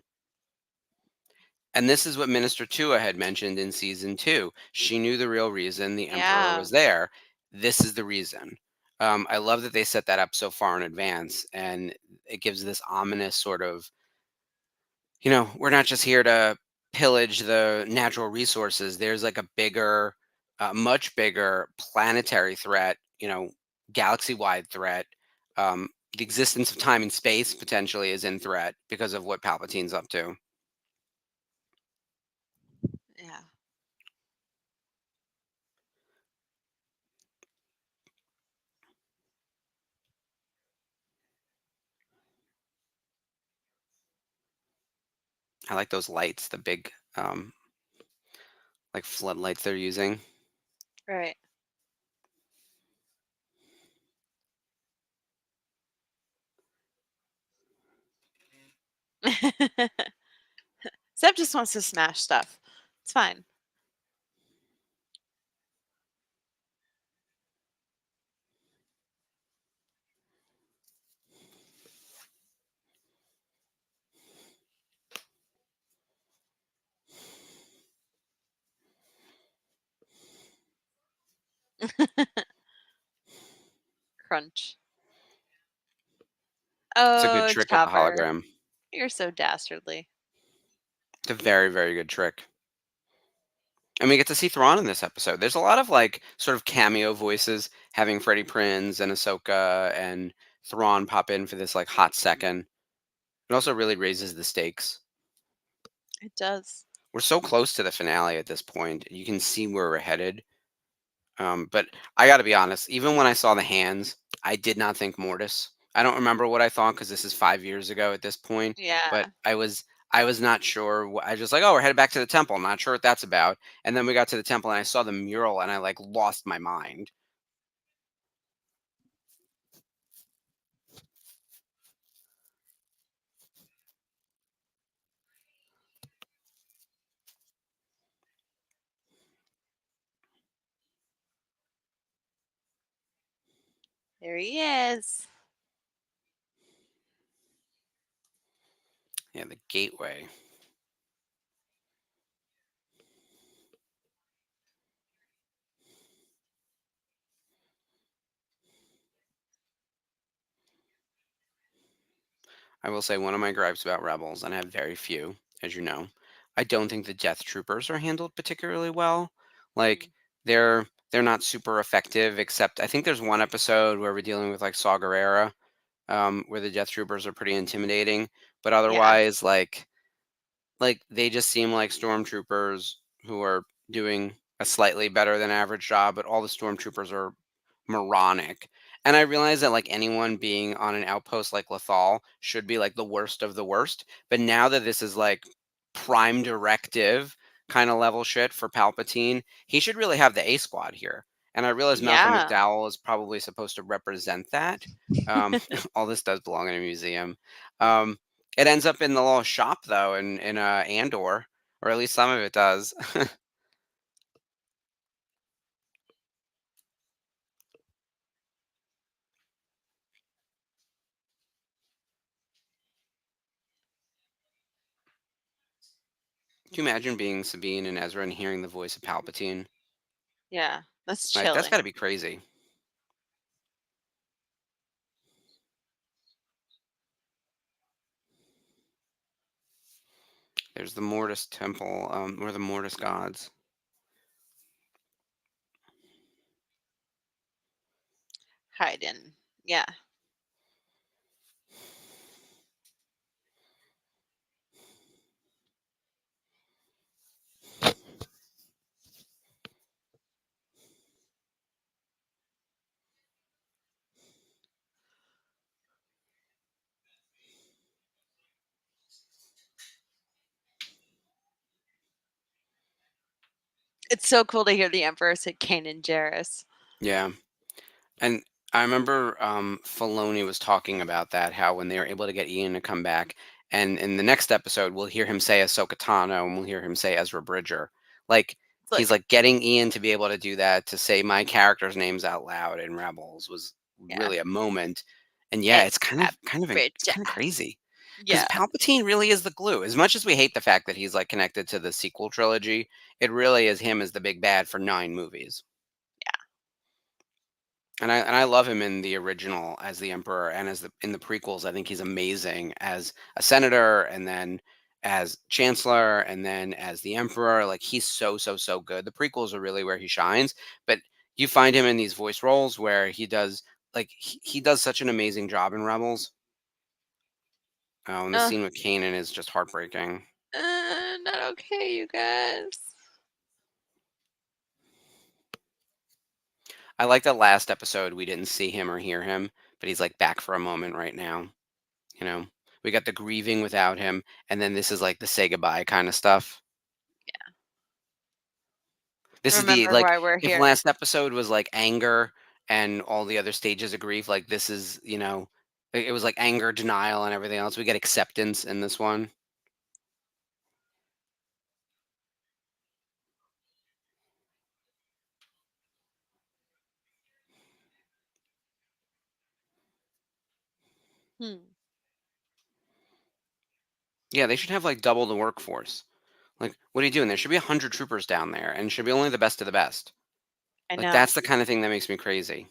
And this is what Minister Tua had mentioned in season 2. She knew the real reason the Emperor was there. This is the reason. I love that they set that up so far in advance, and it gives this ominous sort of, we're not just here to pillage the natural resources. There's like a bigger, much bigger planetary threat, galaxy-wide threat. The existence of time and space potentially is in threat because of what Palpatine's up to. Yeah. I like those lights, the big, like floodlights they're using. Right. Seb just wants to smash stuff. It's fine. Crunch. It's a good Oh, trick with the Chopper. hologram. You're so dastardly. It's a very, very good trick. And we get to see Thrawn in this episode. There's a lot of like sort of cameo voices, having Freddie Prinze and Ahsoka and Thrawn pop in for this like hot second. It also really raises the stakes. It does. We're so close to the finale at this point. You can see where we're headed. But I got to be honest, even when I saw the hands, I did not think Mortis. I don't remember what I thought because this is 5 years ago at this point. Yeah. But I was not sure. I was just like, oh, we're headed back to the temple. I'm not sure what that's about. And then we got to the temple and I saw the mural and I like lost my mind. There he is. Yeah, the gateway. I will say one of my gripes about Rebels, and I have very few, as you know, I don't think the Death Troopers are handled particularly well. Like they're not super effective, except I think there's one episode where we're dealing with like Saw Gerrera, where the Death Troopers are pretty intimidating. But Yeah. otherwise, like they just seem like stormtroopers who are doing a slightly better than average job, but all the stormtroopers are moronic. And I realize that like anyone being on an outpost like Lethal should be like the worst of the worst. But now that this is like prime directive kind of level shit for Palpatine, he should really have the A squad here. And I realize Malcolm Yeah. McDowell is probably supposed to represent that. All this does belong in a museum. It ends up in the little shop though, in Andor, or at least some of it does. Can you imagine being Sabine and Ezra and hearing the voice of Palpatine? Yeah, that's Like chilling. that's got to be crazy. There's the Mortis temple, or the Mortis gods. Hiding. Yeah. It's so cool to hear the Emperor say Kanan Jarrus. Yeah. And I remember Filoni was talking about that, how when they were able to get Ian to come back, and in the next episode, we'll hear him say Ahsoka Tano, and we'll hear him say Ezra Bridger. Like, he's like getting Ian to be able to do that, to say my character's names out loud in Rebels was really a moment. And yeah, it's kind of crazy. Because Palpatine really is the glue. As much as we hate the fact that he's like connected to the sequel trilogy, it really is him as the big bad for 9 movies. And I love him in the original as the Emperor, and in the prequels. I think he's amazing as a senator, and then as Chancellor, and then as the Emperor. Like, he's so good. The prequels are really where he shines, but you find him in these voice roles where he does he does such an amazing job in Rebels. Oh, and the scene with Kanan is just heartbreaking. Not okay, you guys. I like the last episode we didn't see him or hear him, but he's like back for a moment right now. You know, we got the grieving without him, and then this is like the say goodbye kind of stuff. Yeah. This is the Remember why we're if here. last episode was like anger and all the other stages of grief, like this is, it was like anger, denial, and everything else. We get acceptance in this one. Yeah, they should have like double the workforce. Like, what are you doing? There should be 100 troopers down there, and it should be only the best of the best. I Like, know. that's the kind of thing that makes me crazy.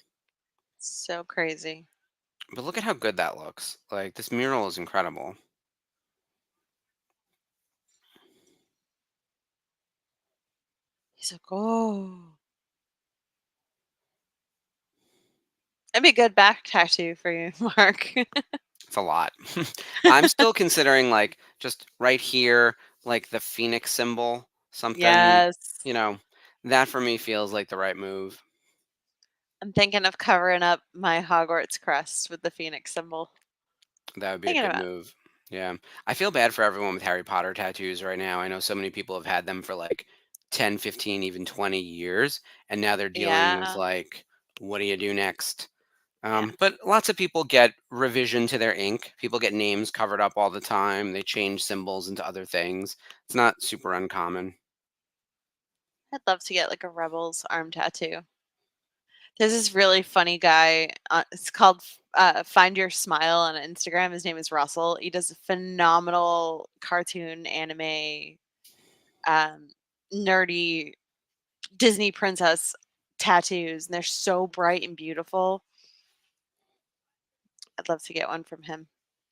So crazy. But look at how good that looks. Like, this mural is incredible. He's like, oh. That'd be a good back tattoo for you, Mark. It's a lot. I'm still considering, like, just right here, like the Phoenix symbol, something, Yes. that for me feels like the right move. I'm thinking of covering up my Hogwarts crest with the Phoenix symbol. That would be a good move. Yeah. I feel bad for everyone with Harry Potter tattoos right now. I know so many people have had them for like 10, 15, even 20 years, and now they're dealing with like, what do you do next? But lots of people get revision to their ink. People get names covered up all the time. They change symbols into other things. It's not super uncommon. I'd love to get like a Rebels arm tattoo. There's this really funny guy. It's called Find Your Smile on Instagram. His name is Russell. He does phenomenal cartoon, anime, nerdy Disney princess tattoos, and they're so bright and beautiful. I'd love to get one from him.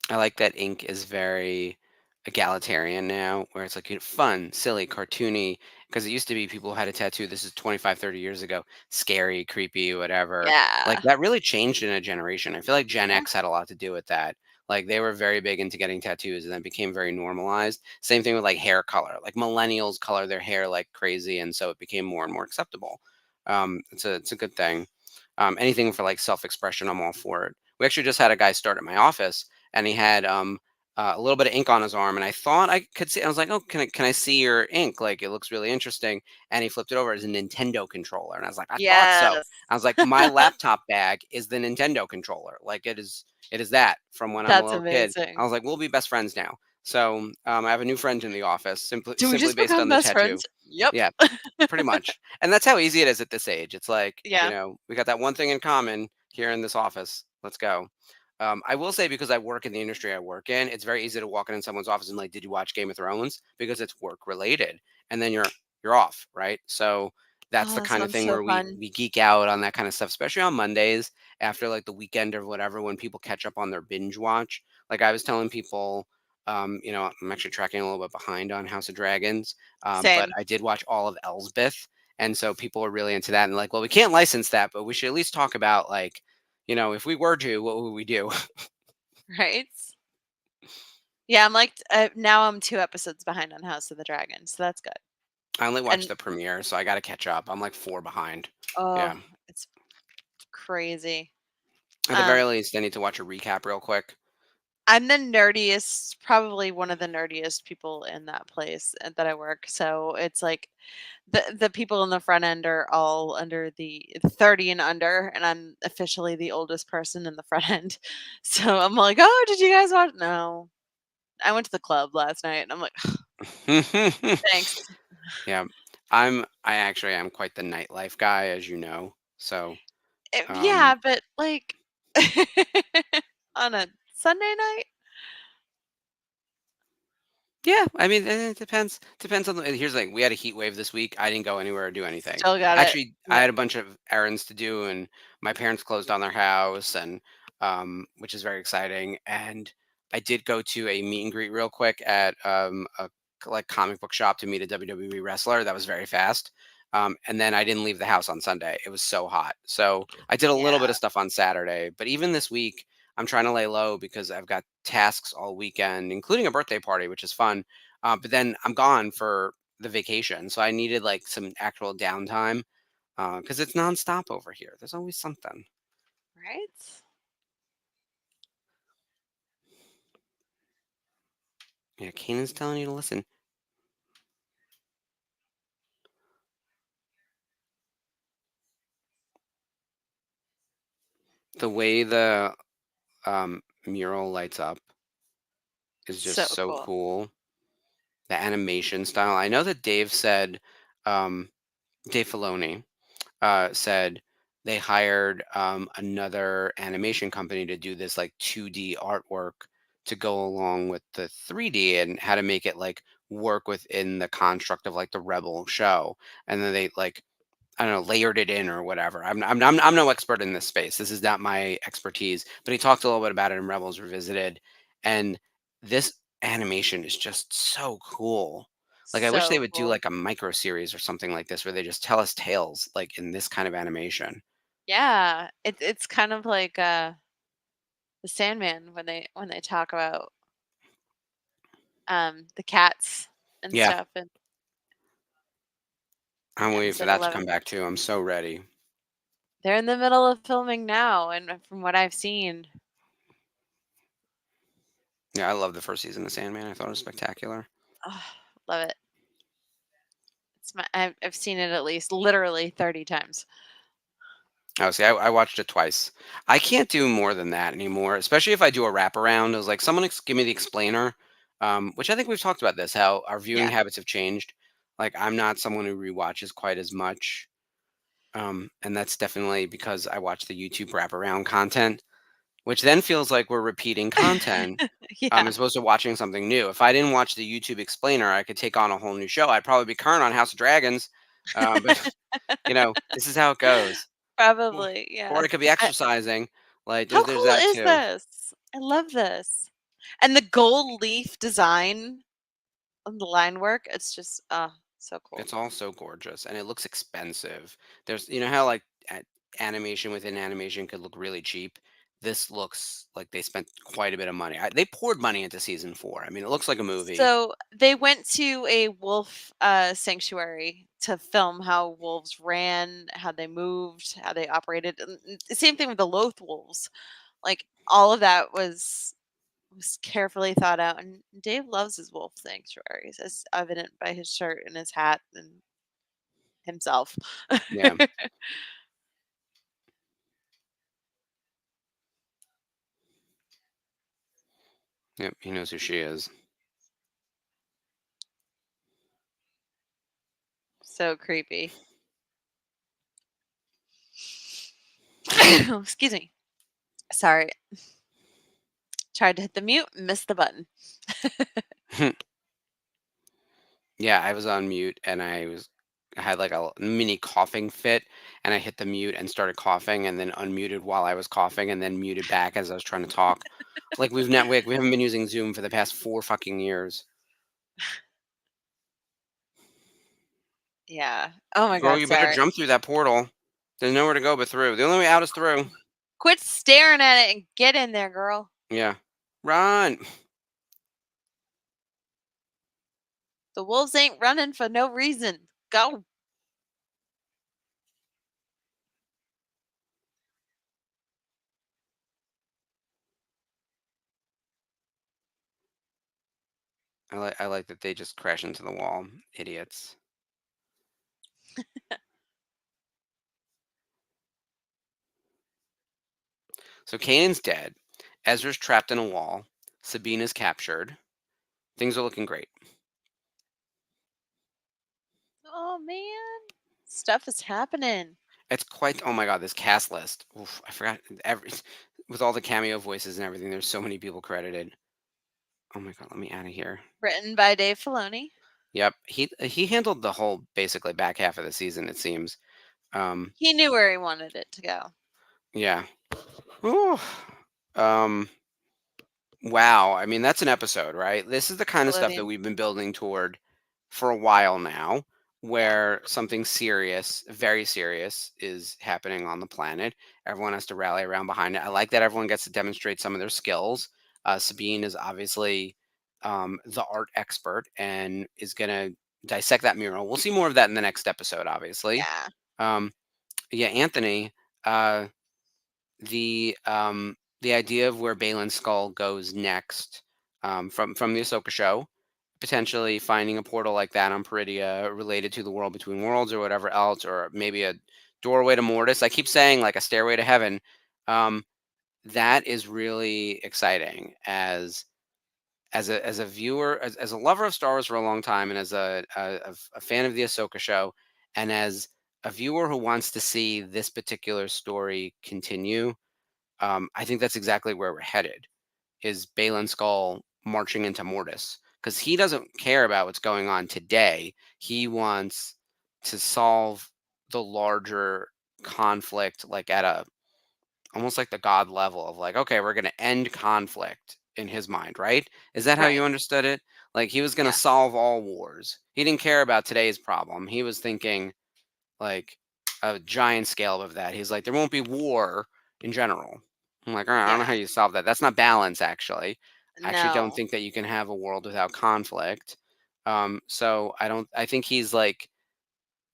I like that ink is very egalitarian now, where it's like fun, silly, cartoony. Because it used to be people who had a tattoo. This is 25, 30 years ago. Scary, creepy, whatever. Like, Yeah. that really changed in a generation. I feel like Gen X had a lot to do with that. Like, they were very big into getting tattoos, and then became very normalized. Same thing with like hair color. Like, millennials color their hair like crazy, and so it became more and more acceptable. It's a good thing. Anything for like self-expression, I'm all for it. We actually just had a guy start at my office, and he had a little bit of ink on his arm, and I thought I could see. I was like, "Oh, can I see your ink? Like, it looks really interesting." And he flipped it over as a Nintendo controller, and I was like, "I thought so." I was like, "My laptop bag is the Nintendo controller. Like, it is that from when I'm a little kid." I was like, "We'll be best friends now." So I have a new friend in the office simply Do we just based on become the best tattoo. friends? Yep. Yeah, pretty much. And that's how easy it is at this age. It's like, Yeah. we got that one thing in common here in this office. Let's go. I will say, because I work in the industry I work in, it's very easy to walk in someone's office and like, did you watch Game of Thrones? Because it's work related, and then you're off, right? So that's the kind of thing where we geek out on that kind of stuff, especially on Mondays after like the weekend or whatever, when people catch up on their binge watch. Like, I was telling people, I'm actually tracking a little bit behind on House of Dragons, but I did watch all of Elsbeth, and so people are really into that, and like, well, we can't license that, but we should at least talk about like, if we were to, what would we do? Right. Yeah, I'm like now I'm 2 episodes behind on House of the Dragon, so that's good. I only watched the premiere, so I got to catch up. I'm like 4 behind. Oh, it's crazy. At the very least, I need to watch a recap real quick. I'm the nerdiest, probably one of the nerdiest people in that place that I work. So it's like the people in the front end are all under the 30 and under, and I'm officially the oldest person in the front end. So I'm like, oh, did you guys watch? No, I went to the club last night, and I'm like, thanks. Yeah, I actually am quite the nightlife guy, as you know. So yeah, but like on a Sunday night. Yeah, I mean, it depends. Depends on the. Here's the thing: we had a heat wave this week. I didn't go anywhere or do anything. Still got it. Actually, I had a bunch of errands to do, and my parents closed on their house, and which is very exciting. And I did go to a meet and greet real quick at a like comic book shop to meet a WWE wrestler. That was very fast. And then I didn't leave the house on Sunday. It was so hot. So I did a little bit of stuff on Saturday, but even this week, I'm trying to lay low because I've got tasks all weekend, including a birthday party, which is fun. But then I'm gone for the vacation, so I needed like some actual downtime because it's nonstop over here. There's always something. Right? Yeah, Kanan's telling you to listen. The way the mural lights up is just so cool. The animation style. I know that Dave said, Dave Filoni said they hired another animation company to do this like 2D artwork to go along with the 3D and how to make it like work within the construct of like the Rebel show. And then they like I don't know, layered it in or whatever. I'm no expert in this space. This is not my expertise. But he talked a little bit about it in Rebels Revisited, and this animation is just so cool. Like I wish they So would do cool. like a micro series or something like this where they just tell us tales like in this kind of animation. Yeah, it's kind of like the Sandman when they talk about the cats and Yeah, stuff in I'm waiting for episode that to come 11. back too. I'm so ready. They're in the middle of filming now, and from what I've seen, Yeah, I love the first season of Sandman. I thought it was spectacular. oh, love it. I've seen it at least literally 30 times. Oh, see, I watched it twice. I can't do more than that anymore, especially if I do a wraparound. I was like, someone give me the explainer, which I think we've talked about this, how our viewing Yeah. habits have changed. Like, I'm not someone who rewatches quite as much. And that's definitely because I watch the YouTube wraparound content, which then feels like we're repeating content Yeah. as opposed to watching something new. If I didn't watch the YouTube explainer, I could take on a whole new show. I'd probably be current on House of Dragons. But, this is how it goes. Probably, Or yeah. I could be exercising. Like How there's cool that is too. this? I love this. And the gold leaf design on the line work, it's just so cool. It's all so gorgeous and it looks expensive. There's how like animation within animation could look really cheap. This looks like they spent quite a bit of money. They poured money into season 4. I mean, it looks like a movie. So they went to a wolf sanctuary to film how wolves ran, how they moved, how they operated. And same thing with the Loth wolves. Like all of that was carefully thought out. And Dave loves his wolf sanctuaries, as evident by his shirt and his hat and himself. Yeah. Yep, he knows who she is. So creepy. Excuse me. Sorry. Tried to hit the mute, missed the button. Yeah, I was on mute and I had like a mini coughing fit and I hit the mute and started coughing and then unmuted while I was coughing and then muted back as I was trying to talk. Like we haven't been using Zoom for the past 4 fucking years. Yeah. Oh my Girl, god, you better sorry. jump through that portal. There's nowhere to go but through. The only way out is through. Quit staring at it and get in there, girl. Yeah. Run. The wolves ain't running for no reason. Go. I like that they just crash into the wall. Idiots. So Kanan's dead. Ezra's trapped in a wall. Sabine is captured. Things are looking great. Oh man. Stuff is happening. It's quite oh my god, this cast list. Oof, I forgot with all the cameo voices and everything, there's so many people credited. Oh my god, let me out of here. Written by Dave Filoni. Yep, he handled the whole basically back half of the season, it seems. He knew where he wanted it to go. Yeah. Ooh. Wow. I mean, that's an episode, right? This is the kind of stuff that we've been building toward for a while now, where something serious, very serious, is happening on the planet. Everyone has to rally around behind it. I like that everyone gets to demonstrate some of their skills. Sabine is obviously the art expert and is going to dissect that mural. We'll see more of that in the next episode, obviously. Yeah. Yeah, Anthony. The idea of where Balin's skull goes next, from the Ahsoka show, potentially finding a portal like that on Peridia related to the world between worlds or whatever else, or maybe a doorway to Mortis. I keep saying like a stairway to heaven. That is really exciting as a viewer, as a lover of Star Wars for a long time, and as a fan of the Ahsoka show, and as a viewer who wants to see this particular story continue. I think that's exactly where we're headed, is Baylan Skull marching into Mortis. Because he doesn't care about what's going on today. He wants to solve the larger conflict, like at a almost like the God level of like, okay, we're gonna end conflict in his mind, right? Is that how you understood it? Like he was gonna solve all wars. He didn't care about today's problem. He was thinking like a giant scale of that. He's like, there won't be war in general. I'm like, all right, I don't know how you solve that. That's not balance, actually. I actually don't think that you can have a world without conflict. So I think he's like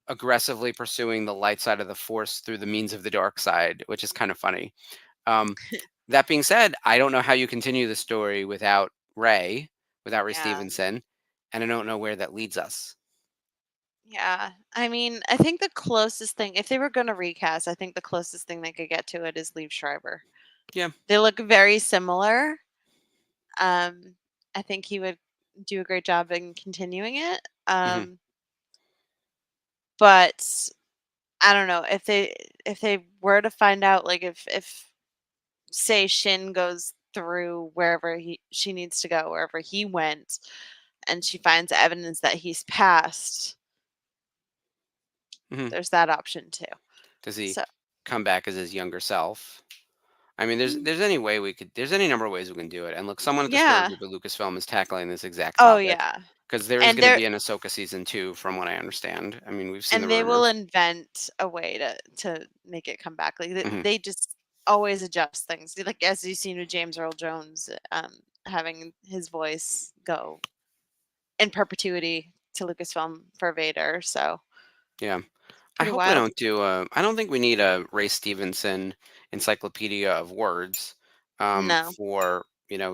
aggressively pursuing the light side of the force through the means of the dark side, which is kind of funny. That being said, I don't know how you continue the story without Ray Stevenson, and I don't know where that leads us. Yeah. I mean, I think the closest thing, if they were going to recast, I think the closest thing they could get to it is Liev Schreiber. Yeah. They look very similar. I think he would do a great job in continuing it. But I don't know if they were to find out, like if say Shin goes through wherever she needs to go, wherever he went, and she finds evidence that he's passed, there's that option too. Does he come back as his younger self? I mean, there's any way there's any number of ways we can do it. And look, someone at the story group at Lucasfilm is tackling this exact topic. Oh yeah. Because there is going to be an Ahsoka season 2, from what I understand. I mean, we've seen the rumors. And they will invent a way to make it come back. Like they just always adjust things. Like as you've seen with James Earl Jones, having his voice go in perpetuity to Lucasfilm for Vader. So yeah. I hope we don't do I don't think we need a Ray Stevenson encyclopedia of words for,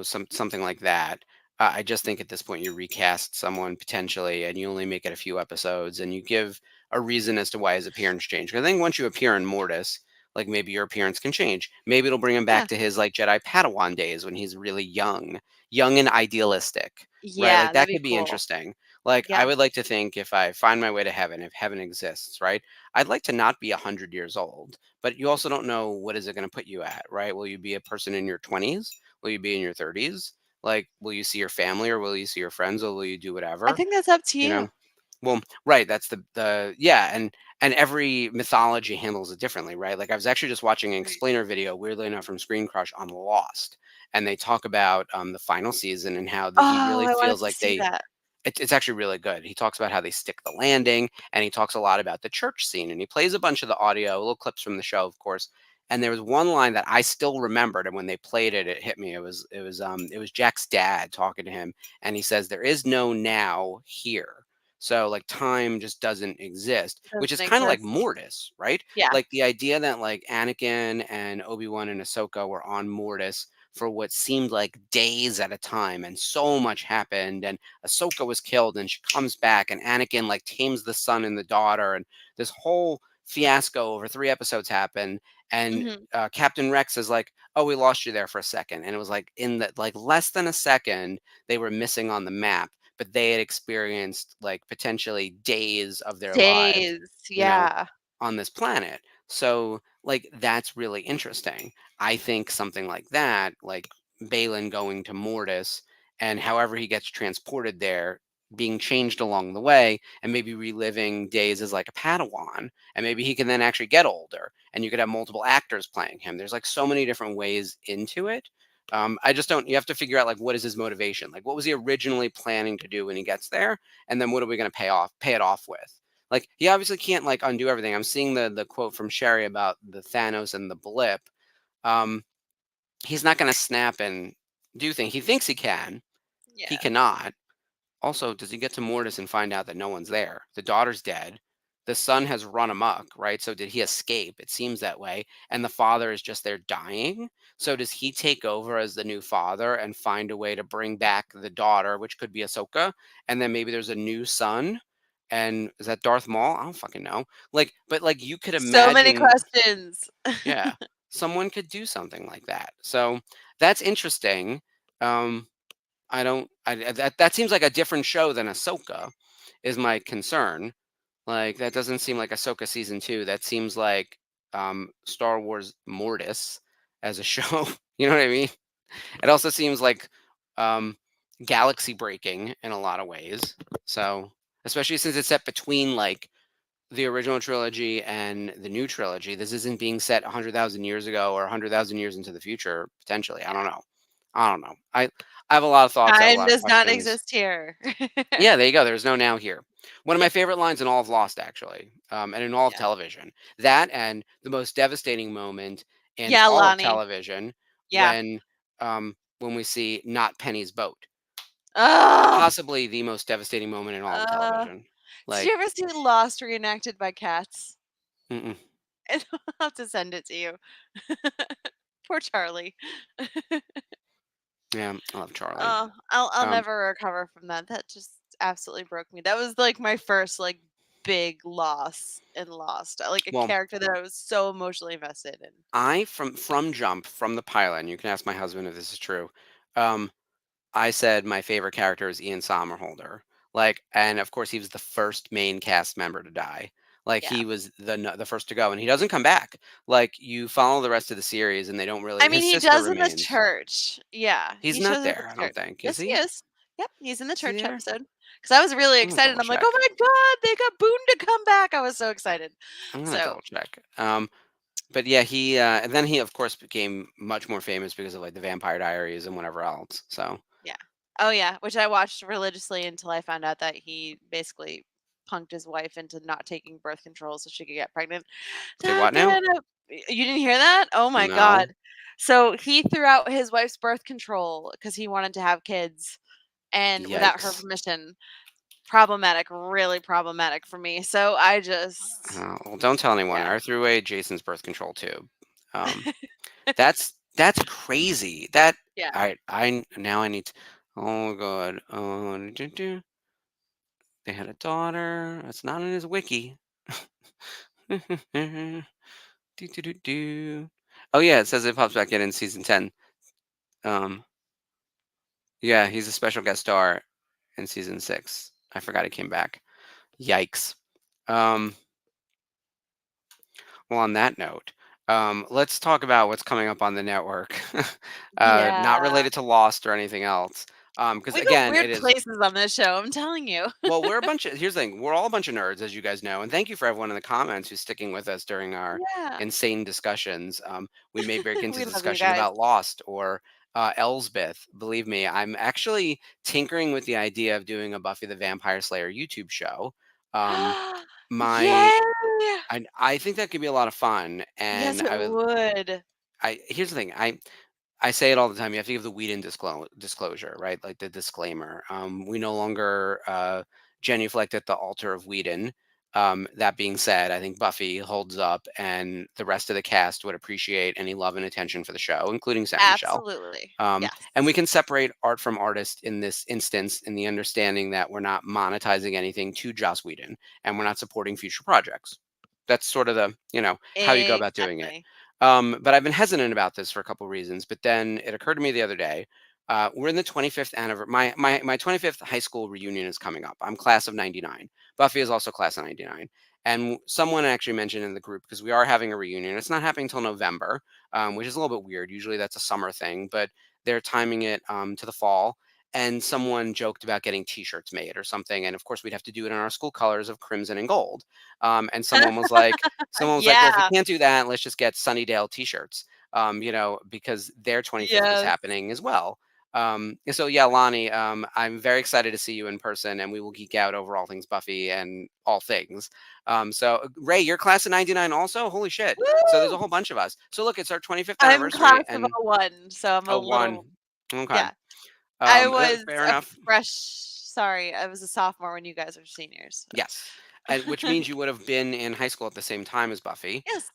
something like that. I just think at this point you recast someone potentially and you only make it a few episodes and you give a reason as to why his appearance changed. I think once you appear in Mortis, like maybe your appearance can change. Maybe it'll bring him back to his like Jedi Padawan days when he's really young and idealistic. Right? Like that could be interesting. Like I would like to think if I find my way to heaven, if heaven exists, right? I'd like to not be 100 years old, but you also don't know what is it going to put you at, right? Will you be a person in your 20s? Will you be in your 30s? Like, will you see your family or will you see your friends or will you do whatever? I think that's up to you. Well, right. That's and every mythology handles it differently, right? Like I was actually just watching an explainer video, weirdly enough, from Screen Crush on Lost, and they talk about the final season and how he really feels like it's actually really good. He talks about how they stick the landing, and he talks a lot about the church scene, and he plays a bunch of the audio, little clips from the show, of course. And there was one line that I still remembered, and when they played it, it hit me. It was Jack's dad talking to him, and he says, "There is no now here." So like time just doesn't exist, which is kind of like Mortis, right? Yeah. Like the idea that like Anakin and Obi-Wan and Ahsoka were on Mortis for what seemed like days at a time, and so much happened, and Ahsoka was killed and she comes back, and Anakin like tames the son and the daughter, and this whole fiasco over 3 episodes happened, and Captain Rex is like, "Oh, we lost you there for a second," and it was like in the like less than a second they were missing on the map, but they had experienced like potentially days of their lives on this planet. So like that's really interesting. I think something like that, like Baylan going to Mortis and however he gets transported there being changed along the way, and maybe reliving days as like a Padawan, and maybe he can then actually get older, and you could have multiple actors playing him. There's like so many different ways into it. I just don't. You have to figure out like what is his motivation, like what was he originally planning to do when he gets there, and then what are we going to pay it off with? Like he obviously can't like undo everything. I'm seeing the quote from Sherry about the Thanos and the blip. He's not going to snap and do things. He thinks he can. Yeah. He cannot. Also, does he get to Mortis and find out that no one's there? The daughter's dead. The son has run amok, right? So did he escape? It seems that way. And the father is just there dying. So does he take over as the new father and find a way to bring back the daughter, which could be Ahsoka? And then maybe there's a new son. And is that Darth Maul? I don't fucking know. Like, but like you could imagine. So many questions. Yeah, someone could do something like that. So that's interesting. That seems like a different show than Ahsoka, is my concern. Like that doesn't seem like Ahsoka season 2. That seems like Star Wars Mortis as a show. You know what I mean? It also seems like galaxy breaking in a lot of ways. So especially since it's set between like the original trilogy and the new trilogy, this isn't being set 100,000 years ago or 100,000 years into the future potentially. I don't know. I have a lot of thoughts. Time does not exist here. Yeah, there you go. There's no now here. One of my favorite lines in all of Lost, actually, and in all of television. That and the most devastating moment in all of television when we see not Penny's boat. Possibly the most devastating moment in all of television. Did you ever see Lost reenacted by cats? Mm-mm. I'll have to send it to you. Poor Charlie. Yeah, I love Charlie. Oh, I'll never recover from that. That just absolutely broke me. That was like my first like big loss in Lost. Like a character that I was so emotionally invested in. I from jump from the pilot, and you can ask my husband if this is true. I said my favorite character is Ian Somerhalder. Like, and of course he was the first main cast member to die. Like he was the first to go, and he doesn't come back. Like you follow the rest of the series, and they don't really. I mean, he does in the church. Yeah, he's not there. I don't think. Yes, he is. Yep, he's in the church episode. Because I was really excited. I'm like, oh my god, they got Boone to come back. I was so excited. I'm gonna double check. But yeah, he and then he of course became much more famous because of like the Vampire Diaries and whatever else. So yeah. Oh yeah, which I watched religiously until I found out that he basically punked his wife into not taking birth control so she could get pregnant. Say what now? You didn't hear that? Oh my god. So he threw out his wife's birth control because he wanted to have kids, and without her permission. Problematic, really problematic for me. So I just well, don't tell anyone. I threw away Jason's birth control tube. That's crazy. That I now I need to, oh god. They had a daughter. It's not in his wiki. Oh yeah, it says it pops back in season 10. Yeah, he's a special guest star in season 6. I forgot he came back. Yikes. Well, on that note, let's talk about what's coming up on the network. Not related to Lost or anything else. Because again, weird places on this show. I'm telling you. Well, we're a bunch of. Here's the thing: we're all a bunch of nerds, as you guys know, and thank you for everyone in the comments who's sticking with us during our insane discussions. We may break into discussion about Lost or Elsbeth. Believe me, I'm actually tinkering with the idea of doing a Buffy the Vampire Slayer YouTube show. I think that could be a lot of fun, and yes, it would. Here's the thing: I say it all the time. You have to give the Whedon disclosure, right? Like the disclaimer. We no longer genuflect at the altar of Whedon. That being said, I think Buffy holds up, and the rest of the cast would appreciate any love and attention for the show, including Sam Michelle. Absolutely. And we can separate art from artist in this instance, in the understanding that we're not monetizing anything to Joss Whedon, and we're not supporting future projects. That's sort of the, how you go about doing it. But I've been hesitant about this for a couple of reasons. But then it occurred to me the other day. We're in the 25th anniversary. My 25th high school reunion is coming up. I'm class of 99. Buffy is also class of 99. And someone actually mentioned in the group, because we are having a reunion. It's not happening until November, which is a little bit weird. Usually that's a summer thing, but they're timing it to the fall. and someone joked about getting T-shirts made or something, and of course we'd have to do it in our school colors of crimson and gold. And someone was like, well, if we Yeah. can't do that, let's just get Sunnydale T-shirts, because their 25th is Yes. happening as well. So yeah, Lonnie, I'm very excited to see you in person, and we will geek out over all things Buffy and all things. So Ray, you're class of '99 also. Holy shit! So there's a Woo! whole bunch of us. So look, it's our 25th I'm anniversary, class of and 01, so I'm a 01. little Okay. yeah. I That's was fair a enough. sorry, I was a sophomore when you guys were seniors. So. Yes. And which means you would have been in high school at the same time as Buffy. Yes.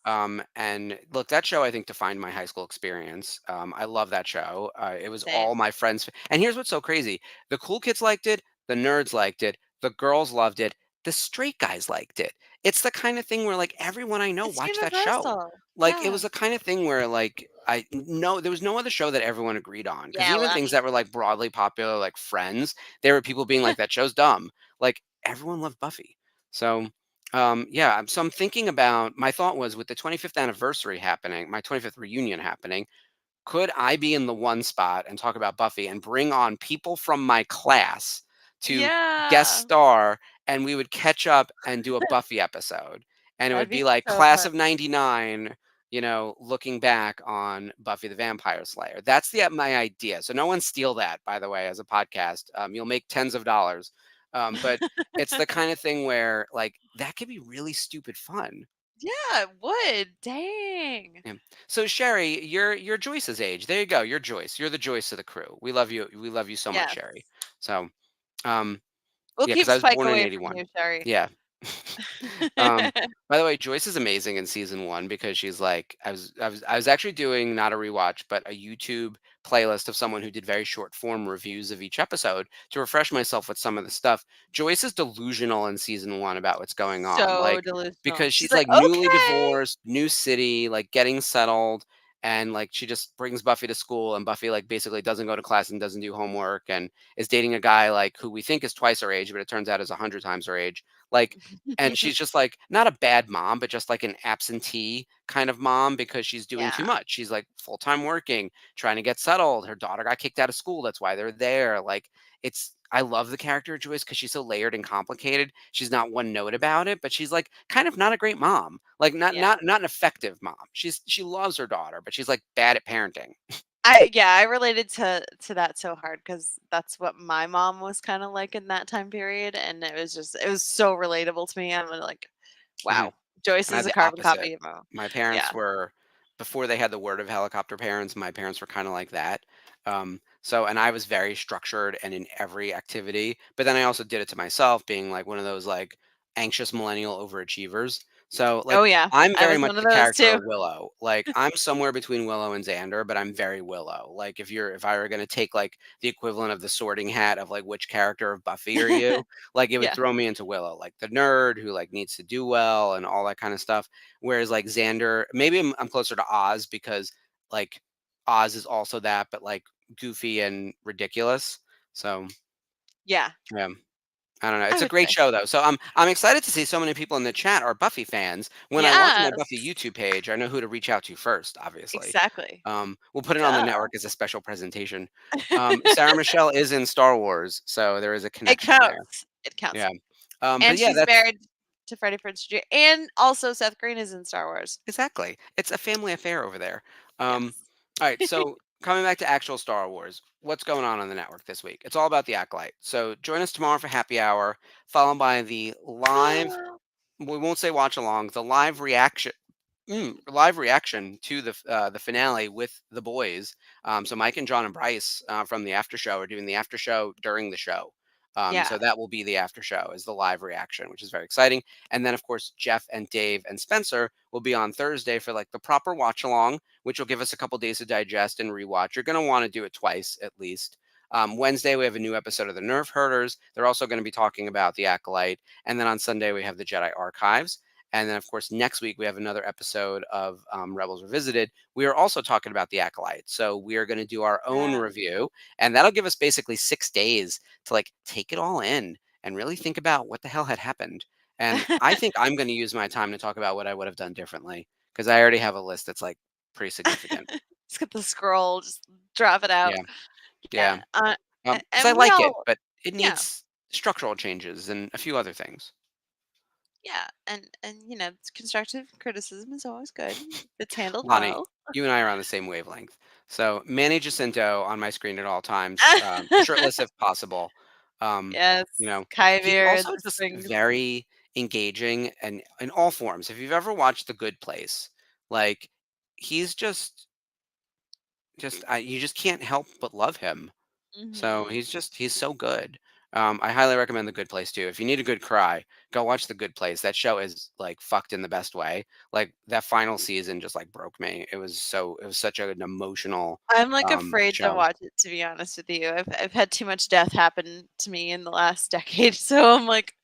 And look, that show I think defined my high school experience. I love that show. It was Same. all my friends. And here's what's so crazy: the cool kids liked it, the nerds liked it, the girls loved it, the straight guys liked it. It's the kind of thing where like everyone I know It's watched that show. universal. Like it Yeah. was the kind of thing where like there was no other show that everyone agreed on, because Yeah, even things Lonnie. that were like broadly popular, like Friends, there were people being like, that show's dumb. Like everyone loved Buffy. So yeah, so I'm thinking about, my thought was, with the 25th anniversary happening, my 25th reunion happening, could I be in the one spot and talk about Buffy and bring on people from my class to guest Yeah. star, and we would catch up and do a Buffy episode, and it That'd would be be like so class fun. of '99, looking back on Buffy the Vampire Slayer. That's my idea. So no one steal that, by the way, as a podcast. You'll make tens of dollars. But it's the kind of thing where like that could be really stupid fun. Yeah, it would. Dang. Yeah. So Sherry, you're Joyce's age. There you go. You're Joyce. You're the Joyce of the crew. We love you. We love you so much, Yes. Sherry. So, um, We'll yeah, keep because I was Spike born in away from '81. you, Sherry. Yeah. By the way, Joyce is amazing in season 1 because she's like, I was actually doing, not a rewatch, but a YouTube playlist of someone who did very short form reviews of each episode to refresh myself with some of the stuff. Joyce is delusional in season 1 about what's going on, So like, delusional. because She's she's like, like newly okay. divorced, new city, like getting settled, and like she just brings Buffy to school, and Buffy like basically doesn't go to class and doesn't do homework, and is dating a guy like who we think is twice her age, but it turns out is 100 times her age. Like, and she's just like not a bad mom, but just like an absentee kind of mom, because she's doing too Yeah. much. She's like full-time working, trying to get settled. Her daughter got kicked out of school. That's why they're there. Like, I love the character of Joyce because she's so layered and complicated. She's not one note about it, but she's like kind of not a great mom. Like not Yeah. not an effective mom. She loves her daughter, but she's like bad at parenting. I related to that so hard because that's what my mom was kind of like in that time period, and it was so relatable to me. I'm like, Mhm. wow, Joyce And I had is a the carbon opposite. copy of mom. My Yeah. parents were, before they had the word of helicopter parents, my parents were kind of like that. So, and I was very structured and in every activity, but then I also did it to myself, being like one of those like anxious millennial overachievers. So, like, Oh yeah, I'm I very was much one of the those character too. of Willow. Like, I'm somewhere between Willow and Xander, but I'm very Willow. Like, if I were going to take like the equivalent of the sorting hat of like which character of Buffy are you, like it would Yeah. throw me into Willow, like the nerd who like needs to do well and all that kind of stuff. Whereas like Xander, maybe I'm closer to Oz because like Oz is also that, but like goofy and ridiculous. So Yeah. yeah. I don't know. I It's a would great say show though. So I'm excited to see so many people in the chat are Buffy fans. When I launch my Buffy yes, YouTube page, I know who to reach out to first, obviously. exactly. We'll put it on the Duh. network as a special presentation. Sarah Michelle is in Star Wars, so there is a It connection there. counts. It counts. Yeah. But And yeah, she's that's married to Freddie Prinze Jr. And also Seth Green is in Star Wars. exactly. It's a family affair over there. Um, Yes. all right, so coming back to actual Star Wars, what's going on the network this week? It's all about the Acolyte. So join us tomorrow for happy hour, followed by the live. We won't say watch along. The live reaction to the finale with the boys. So Mike and John and Bryce from the after show are doing the after show during the show. So Yeah. that will be the after show, is the live reaction, which is very exciting. And then of course Jeff and Dave and Spencer will be on Thursday for like the proper watch along, which will give us a couple days to digest and rewatch. You're going to want to do it twice at least. Wednesday we have a new episode of the Nerf Herders. They're also going to be talking about the Acolyte, and then on Sunday we have the Jedi Archives. And then, of course, next week we have another episode of Rebels Revisited. We are also talking about the Acolyte. So we are going to do our own review, and that'll give us basically 6 days to like take it all in and really think about what the hell had happened. And I think I'm going to use my time to talk about what I would have done differently, because I already have a list that's like pretty significant. Just get the scroll, just drop it out. Yeah. Yeah. Yeah. Because I and we like it, all, but it yeah, needs structural changes and a few other things. yeah, and constructive criticism is always good if it's handled Lonnie, well. you and I are on the same wavelength. So Manny Jacinto on my screen at all times, shirtless if possible. Yes, You know, he's Kyvier also and the just Springs. very engaging and in all forms. If you've ever watched The Good Place, like he's just you just can't help but love him. So Hmm. he's so good. I highly recommend The Good Place too. If you need a good cry, go watch The Good Place. That show is like fucked in the best way. Like that final season just like broke me. It was such an emotional I'm like afraid to show. watch it, to be honest with you. I've had too much death happen to me in the last decade, so I'm like,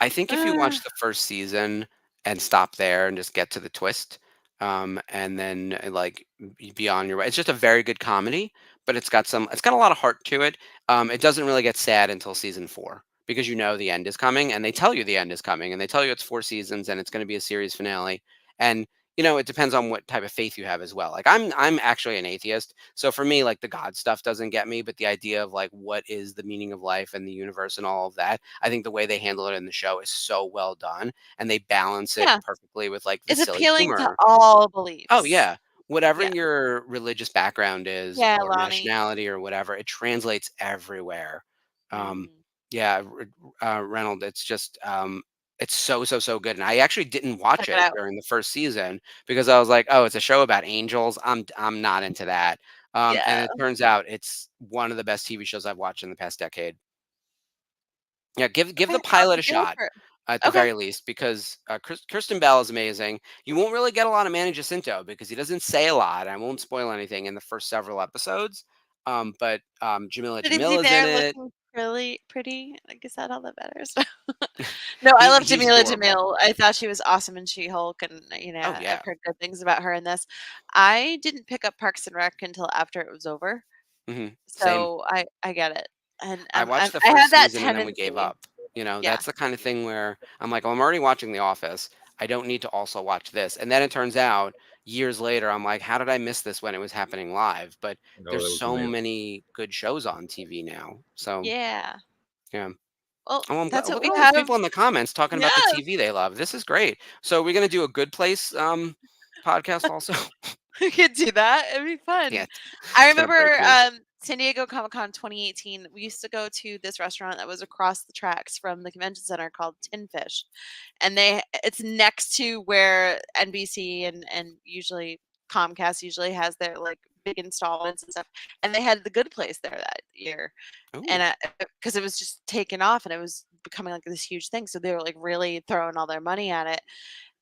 I think if you watch the first season and stop there and just get to the twist, and then like be on your way, it's just a very good comedy, but it's got a lot of heart to it. It doesn't really get sad until season 4 because you know the end is coming, and they tell you the end is coming, and they tell you it's 4 seasons and it's going to be a series finale, and it depends on what type of faith you have as well. Like I'm actually an atheist, so for me, like the God stuff doesn't get me, but the idea of like what is the meaning of life and the universe and all of that, I think the way they handle it in the show is so well done, and they balance it yeah, perfectly with like the it's silly appealing to humor. all Oh beliefs. yeah, whatever Yeah, your religious background is yeah, or Lonnie. nationality or whatever, it translates everywhere. Um, Hmm. yeah, Reynold, it's so good. And I actually didn't watch Check it it out. during the first season because I was like, oh, it's a show about angels. I'm not into that. And Yeah. it turns out it's one of the best TV shows I've watched in the past decade. Yeah, give the Okay, I'll pilot a take your word shot for it. at the Okay. very least because Kirsten Bell is amazing. You won't really get a lot of Manny Jacinto because he doesn't say a lot. I won't spoil anything in the first several episodes. But Jamila But is he Jamil is in there it. looking really pretty? Like, is that all that matters? No, I love He's Jamila adorable. Jamil. I thought she was awesome in She-Hulk, and Oh I've yeah. heard good things about her in this. I didn't pick up Parks and Rec until after it was over, Same. so I get it, and I watched the I have first that season and then we gave tendency. up. Yeah, That's the kind of thing where I'm like, well, I'm already watching The Office. I don't need to also watch this. And then it turns out years later, I'm like, how did I miss this when it was happening live? But Oh, there's that was so amazing. many good shows on TV now. So yeah. yeah. Well, Oh, I'm glad. that's what Look at we all these have. people in the comments talking about the Yes, TV they love. This is great. So we're gonna do a Good Place podcast also. we could do that. It'd be fun. Yeah, I it's gonna break remember me. San Diego Comic Con 2018. We used to go to this restaurant that was across the tracks from the convention center called Tin Fish, and it's next to where NBC and usually Comcast usually has their like big installments and stuff. And they had The Good Place there that year, Oh. and because it was just taken off and it was becoming like this huge thing, so they were like really throwing all their money at it.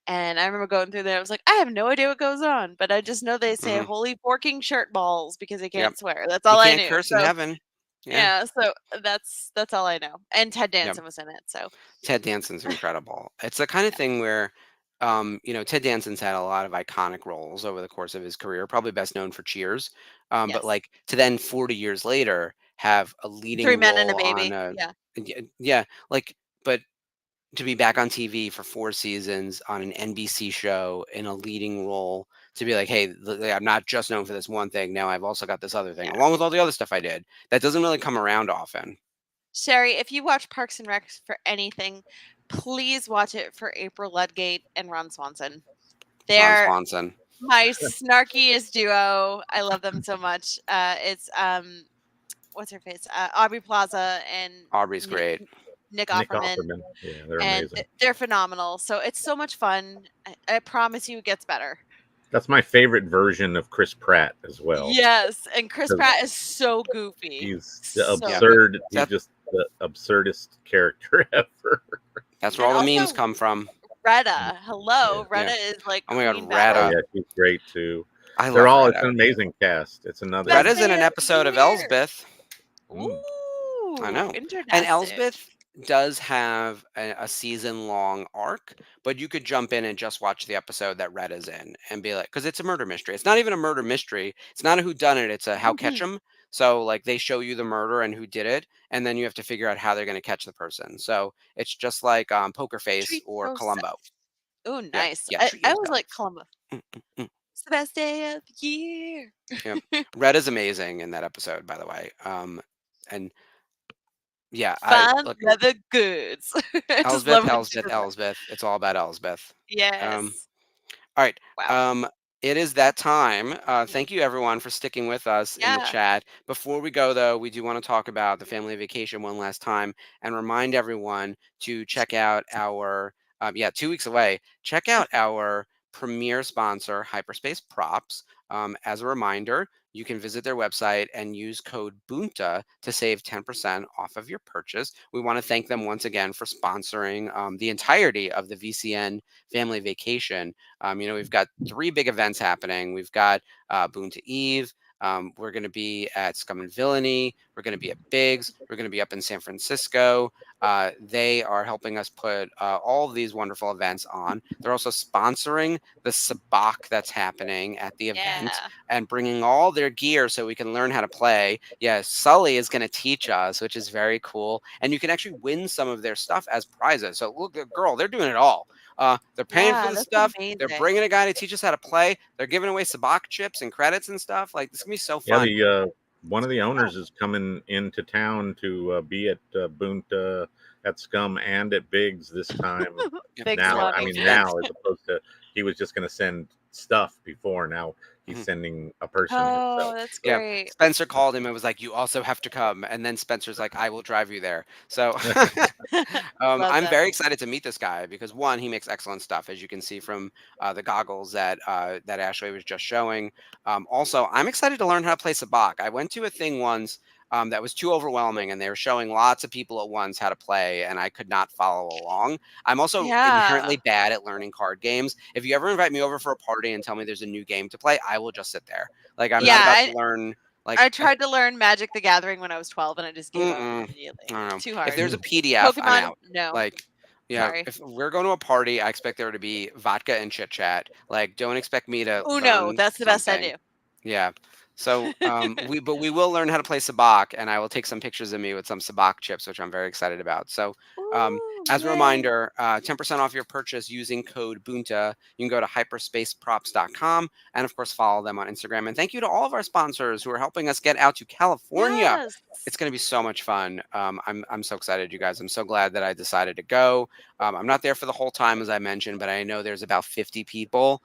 And I remember going through there, I was like, "I have no idea what goes on, but I just know they say Hmm. 'holy forking shirt balls' because I Yep. can't swear." That's You all I can't knew. curse in So, heaven. Yeah. yeah, so that's all I know. And Ted Yep. Danson was in it, so Ted Danson's incredible. It's the kind of yeah. thing where, Ted Danson's had a lot of iconic roles over the course of his career, probably best known for Cheers. But Yes. like to then 40 years later have a 3 leading Men and a role on Baby. a, Yeah. yeah, like, but to be back on TV for 4 seasons on an NBC show in a leading role, to be like, hey, I'm not just known for this one thing. Now I've also got this other thing, Yeah. along with all the other stuff I did. That doesn't really come around often. Sherry, if you watch Parks and Rec for anything, please watch it for April Ludgate and Ron Swanson. Ron They're Swanson, my snarkiest duo. I love them so much. It's what's her face? Aubrey Plaza and Aubrey's Nick, great. Nick Nick Offerman, Offerman. Yeah, they're and amazing. they're phenomenal. So it's so much fun. I promise you, it gets better. That's my favorite version of Chris Pratt as well. Yes, and Chris 'Cause Pratt is so goofy. he's the So Yeah. absurd. He's That, just the absurdest character ever. that's where and all the memes also come from. Retta. Hello, Yeah. Retta Yeah. is like Oh my God, Queen Oh Bada. Retta. yeah, she's great too. I They're love all. It's an Retta. amazing cast. It's another. Best Retta's in day an of the episode of year. Elsbeth. Mm. I Ooh, know. And interesting. Elsbeth does have a season long arc, but you could jump in and just watch the episode that Retta's in and be like, because it's a murder mystery. It's not even a murder mystery. It's not a whodunit. It's a how catch 'em. So like they show you the murder and who did it, and then you have to figure out how they're going to catch the person. So it's just like Poker Face Treat or yourself. Columbo. Oh, Yeah, nice. yeah. I Treat I always yourself. like Columbo. Mm, mm, mm. It's the best day of the year. Yeah. Retta's amazing in that episode, by the way. And yeah, Fun look, leather goods. I just love when she does that. Elsbeth. It's all about Elsbeth. Yes. All right. Wow. It is that time. Thank you, everyone, for sticking with us in the Yeah. chat. Before we go, though, we do want to talk about the family vacation one last time and remind everyone to check out our, 2 weeks away. Check out our premier sponsor, Hyperspace Props. As a reminder, you can visit their website and use code BUNTA to save 10% off of your purchase. We want to thank them once again for sponsoring the entirety of the VCN family vacation. We've got 3 big events happening. We've got Bunta Eve. We're going to be at Scum and Villainy. We're going to be at Biggs. We're going to be up in San Francisco. They are helping us put all of these wonderful events on. They're also sponsoring the sabacc that's happening at the event and bringing all their gear so we can learn how to play. Yeah, Sully is going to teach us, which is very cool. And you can actually win some of their stuff as prizes. So look, girl, they're doing it all. They're paying for the stuff. Amazing. They're bringing a guy to teach us how to play. They're giving away sabacc chips and credits and stuff. Like, this is going to be so fun. Yeah, one of the owners is coming into town to be at Bunta, at Scum, and at Biggs this time. Now, as opposed to, he was just going to send stuff before. Now he's sending a person himself. That's great. Yeah, Spencer called him and was like, "You also have to come." And then Spencer's like, "I will drive you there." So I'm very excited to meet this guy because, one, he makes excellent stuff, as you can see from the goggles that Ashley was just showing. Also, I'm excited to learn how to play sabacc. I went to a thing once that was too overwhelming, and they were showing lots of people at once how to play, and I could not follow along. I'm also inherently bad at learning card games. If you ever invite me over for a party and tell me there's a new game to play, I will just sit there. Like, I'm not about to learn. Like, I tried to learn Magic the Gathering when I was 12, and I just gave up immediately. I don't know. Too hard. If there's a PDF, Pokemon, I'm out. no. Like, yeah, if we're going to a party, I expect there to be vodka and chit chat. Like, don't expect me to. No, that's the best I do. Yeah. So we will learn how to play sabacc, and I will take some pictures of me with some sabacc chips, which I'm very excited about. So as a reminder, 10% off your purchase using code BUNTA. You can go to hyperspaceprops.com and, of course, follow them on Instagram. And thank you to all of our sponsors who are helping us get out to California. Yes. It's going to be so much fun. I'm so excited, you guys. I'm so glad that I decided to go. I'm not there for the whole time, as I mentioned, but I know there's about 50 people.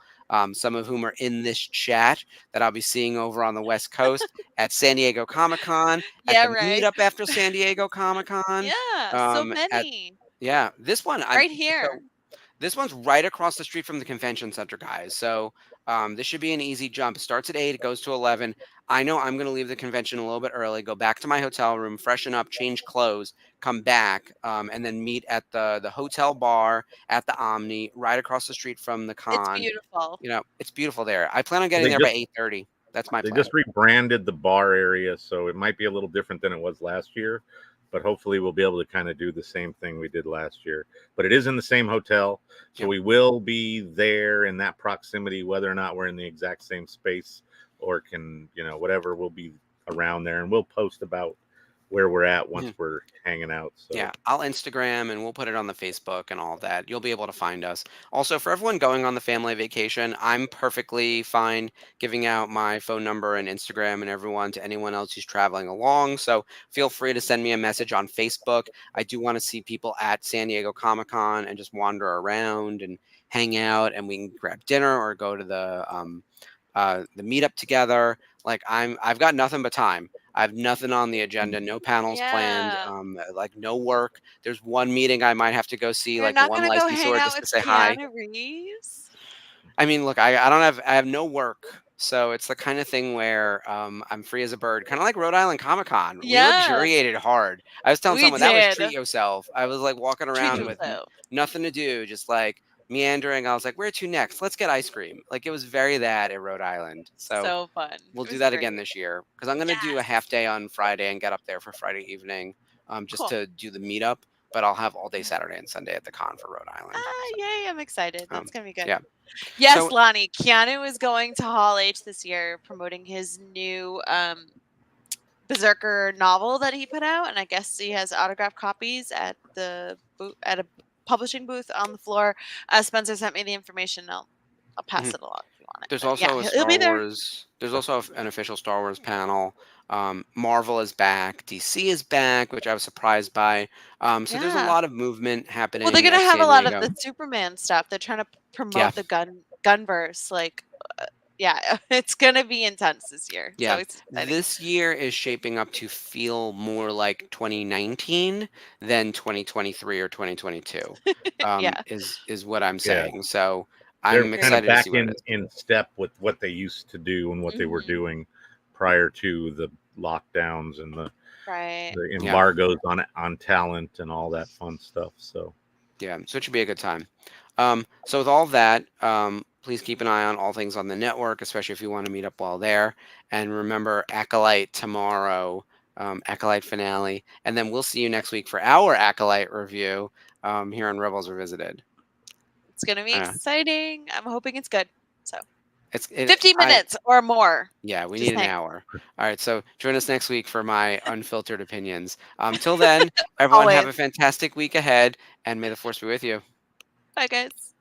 Some of whom are in this chat that I'll be seeing over on the West Coast at San Diego Comic-Con, at the meetup after San Diego Comic-Con. Yeah, so many. This one right here. This one's right across the street from the convention center, guys. So this should be an easy jump. It starts at 8, it goes to 11. I know I'm going to leave the convention a little bit early, go back to my hotel room, freshen up, change clothes, come back, and then meet at the hotel bar at the Omni, right across the street from the con. It's beautiful. It's beautiful there. I plan on getting there by 8:30. That's my plan. They just rebranded the bar area, so it might be a little different than it was last year. But hopefully we'll be able to kind of do the same thing we did last year. But it is in the same hotel, so we will be there in that proximity, whether or not we're in the exact same space or can, whatever, we'll be around there. And we'll post about where we're at once we're hanging out. So. Yeah, I'll Instagram and we'll put it on the Facebook and all that. You'll be able to find us. Also, for everyone going on the family vacation, I'm perfectly fine giving out my phone number and Instagram and everyone to anyone else who's traveling along. So feel free to send me a message on Facebook. I do want to see people at San Diego Comic-Con and just wander around and hang out, and we can grab dinner or go to the meetup together. Like, I've got nothing but time. I have nothing on the agenda, no panels planned, like no work. There's one meeting I might have to go see, like one licensor just to say hi. Reeves? I mean, look, I have no work. So it's the kind of thing where I'm free as a bird, kind of like Rhode Island Comic Con. We luxuriated hard. I was telling someone that was treat yourself. I was like walking around with nothing to do, just like meandering. I was like, where to next? Let's get ice cream. Like, it was very that at Rhode Island. So fun. We'll do that again this year, because I'm going to do a half day on Friday and get up there for Friday evening just to do the meetup. But I'll have all day Saturday and Sunday at the con for Rhode Island. Yay, I'm excited. That's going to be good. Yeah. Yes, so, Lonnie, Keanu is going to Hall H this year promoting his new Berserker novel that he put out. And I guess he has autographed copies at a publishing booth on the floor. Spencer sent me the information. I'll pass it along if you want it. There's also a Star Wars. There's also an official Star Wars panel Marvel is back. DC is back, which I was surprised by. So there's a lot of movement happening. Well, they're gonna have a lot of the Superman stuff. They're trying to promote the gunverse. Like, yeah, it's gonna be intense this year. Yeah, so this year is shaping up to feel more like 2019 than 2023 or 2022. Is what I'm saying. So I'm excited kind of back to see what in step with what they used to do and what they were doing prior to the lockdowns and the embargoes on talent and all that fun stuff. So yeah, so it should be a good time. So with all that, please keep an eye on All Things on the Network, especially if you want to meet up while there. And remember, Acolyte tomorrow, Acolyte finale, and then we'll see you next week for our Acolyte review here on Rebels Revisited. It's gonna be exciting. I'm hoping it's good. So it's 50 minutes or more. Yeah, we need an hour. All right, so join us next week for my unfiltered opinions. Till then, everyone have a fantastic week ahead, and may the Force be with you. Bye, guys.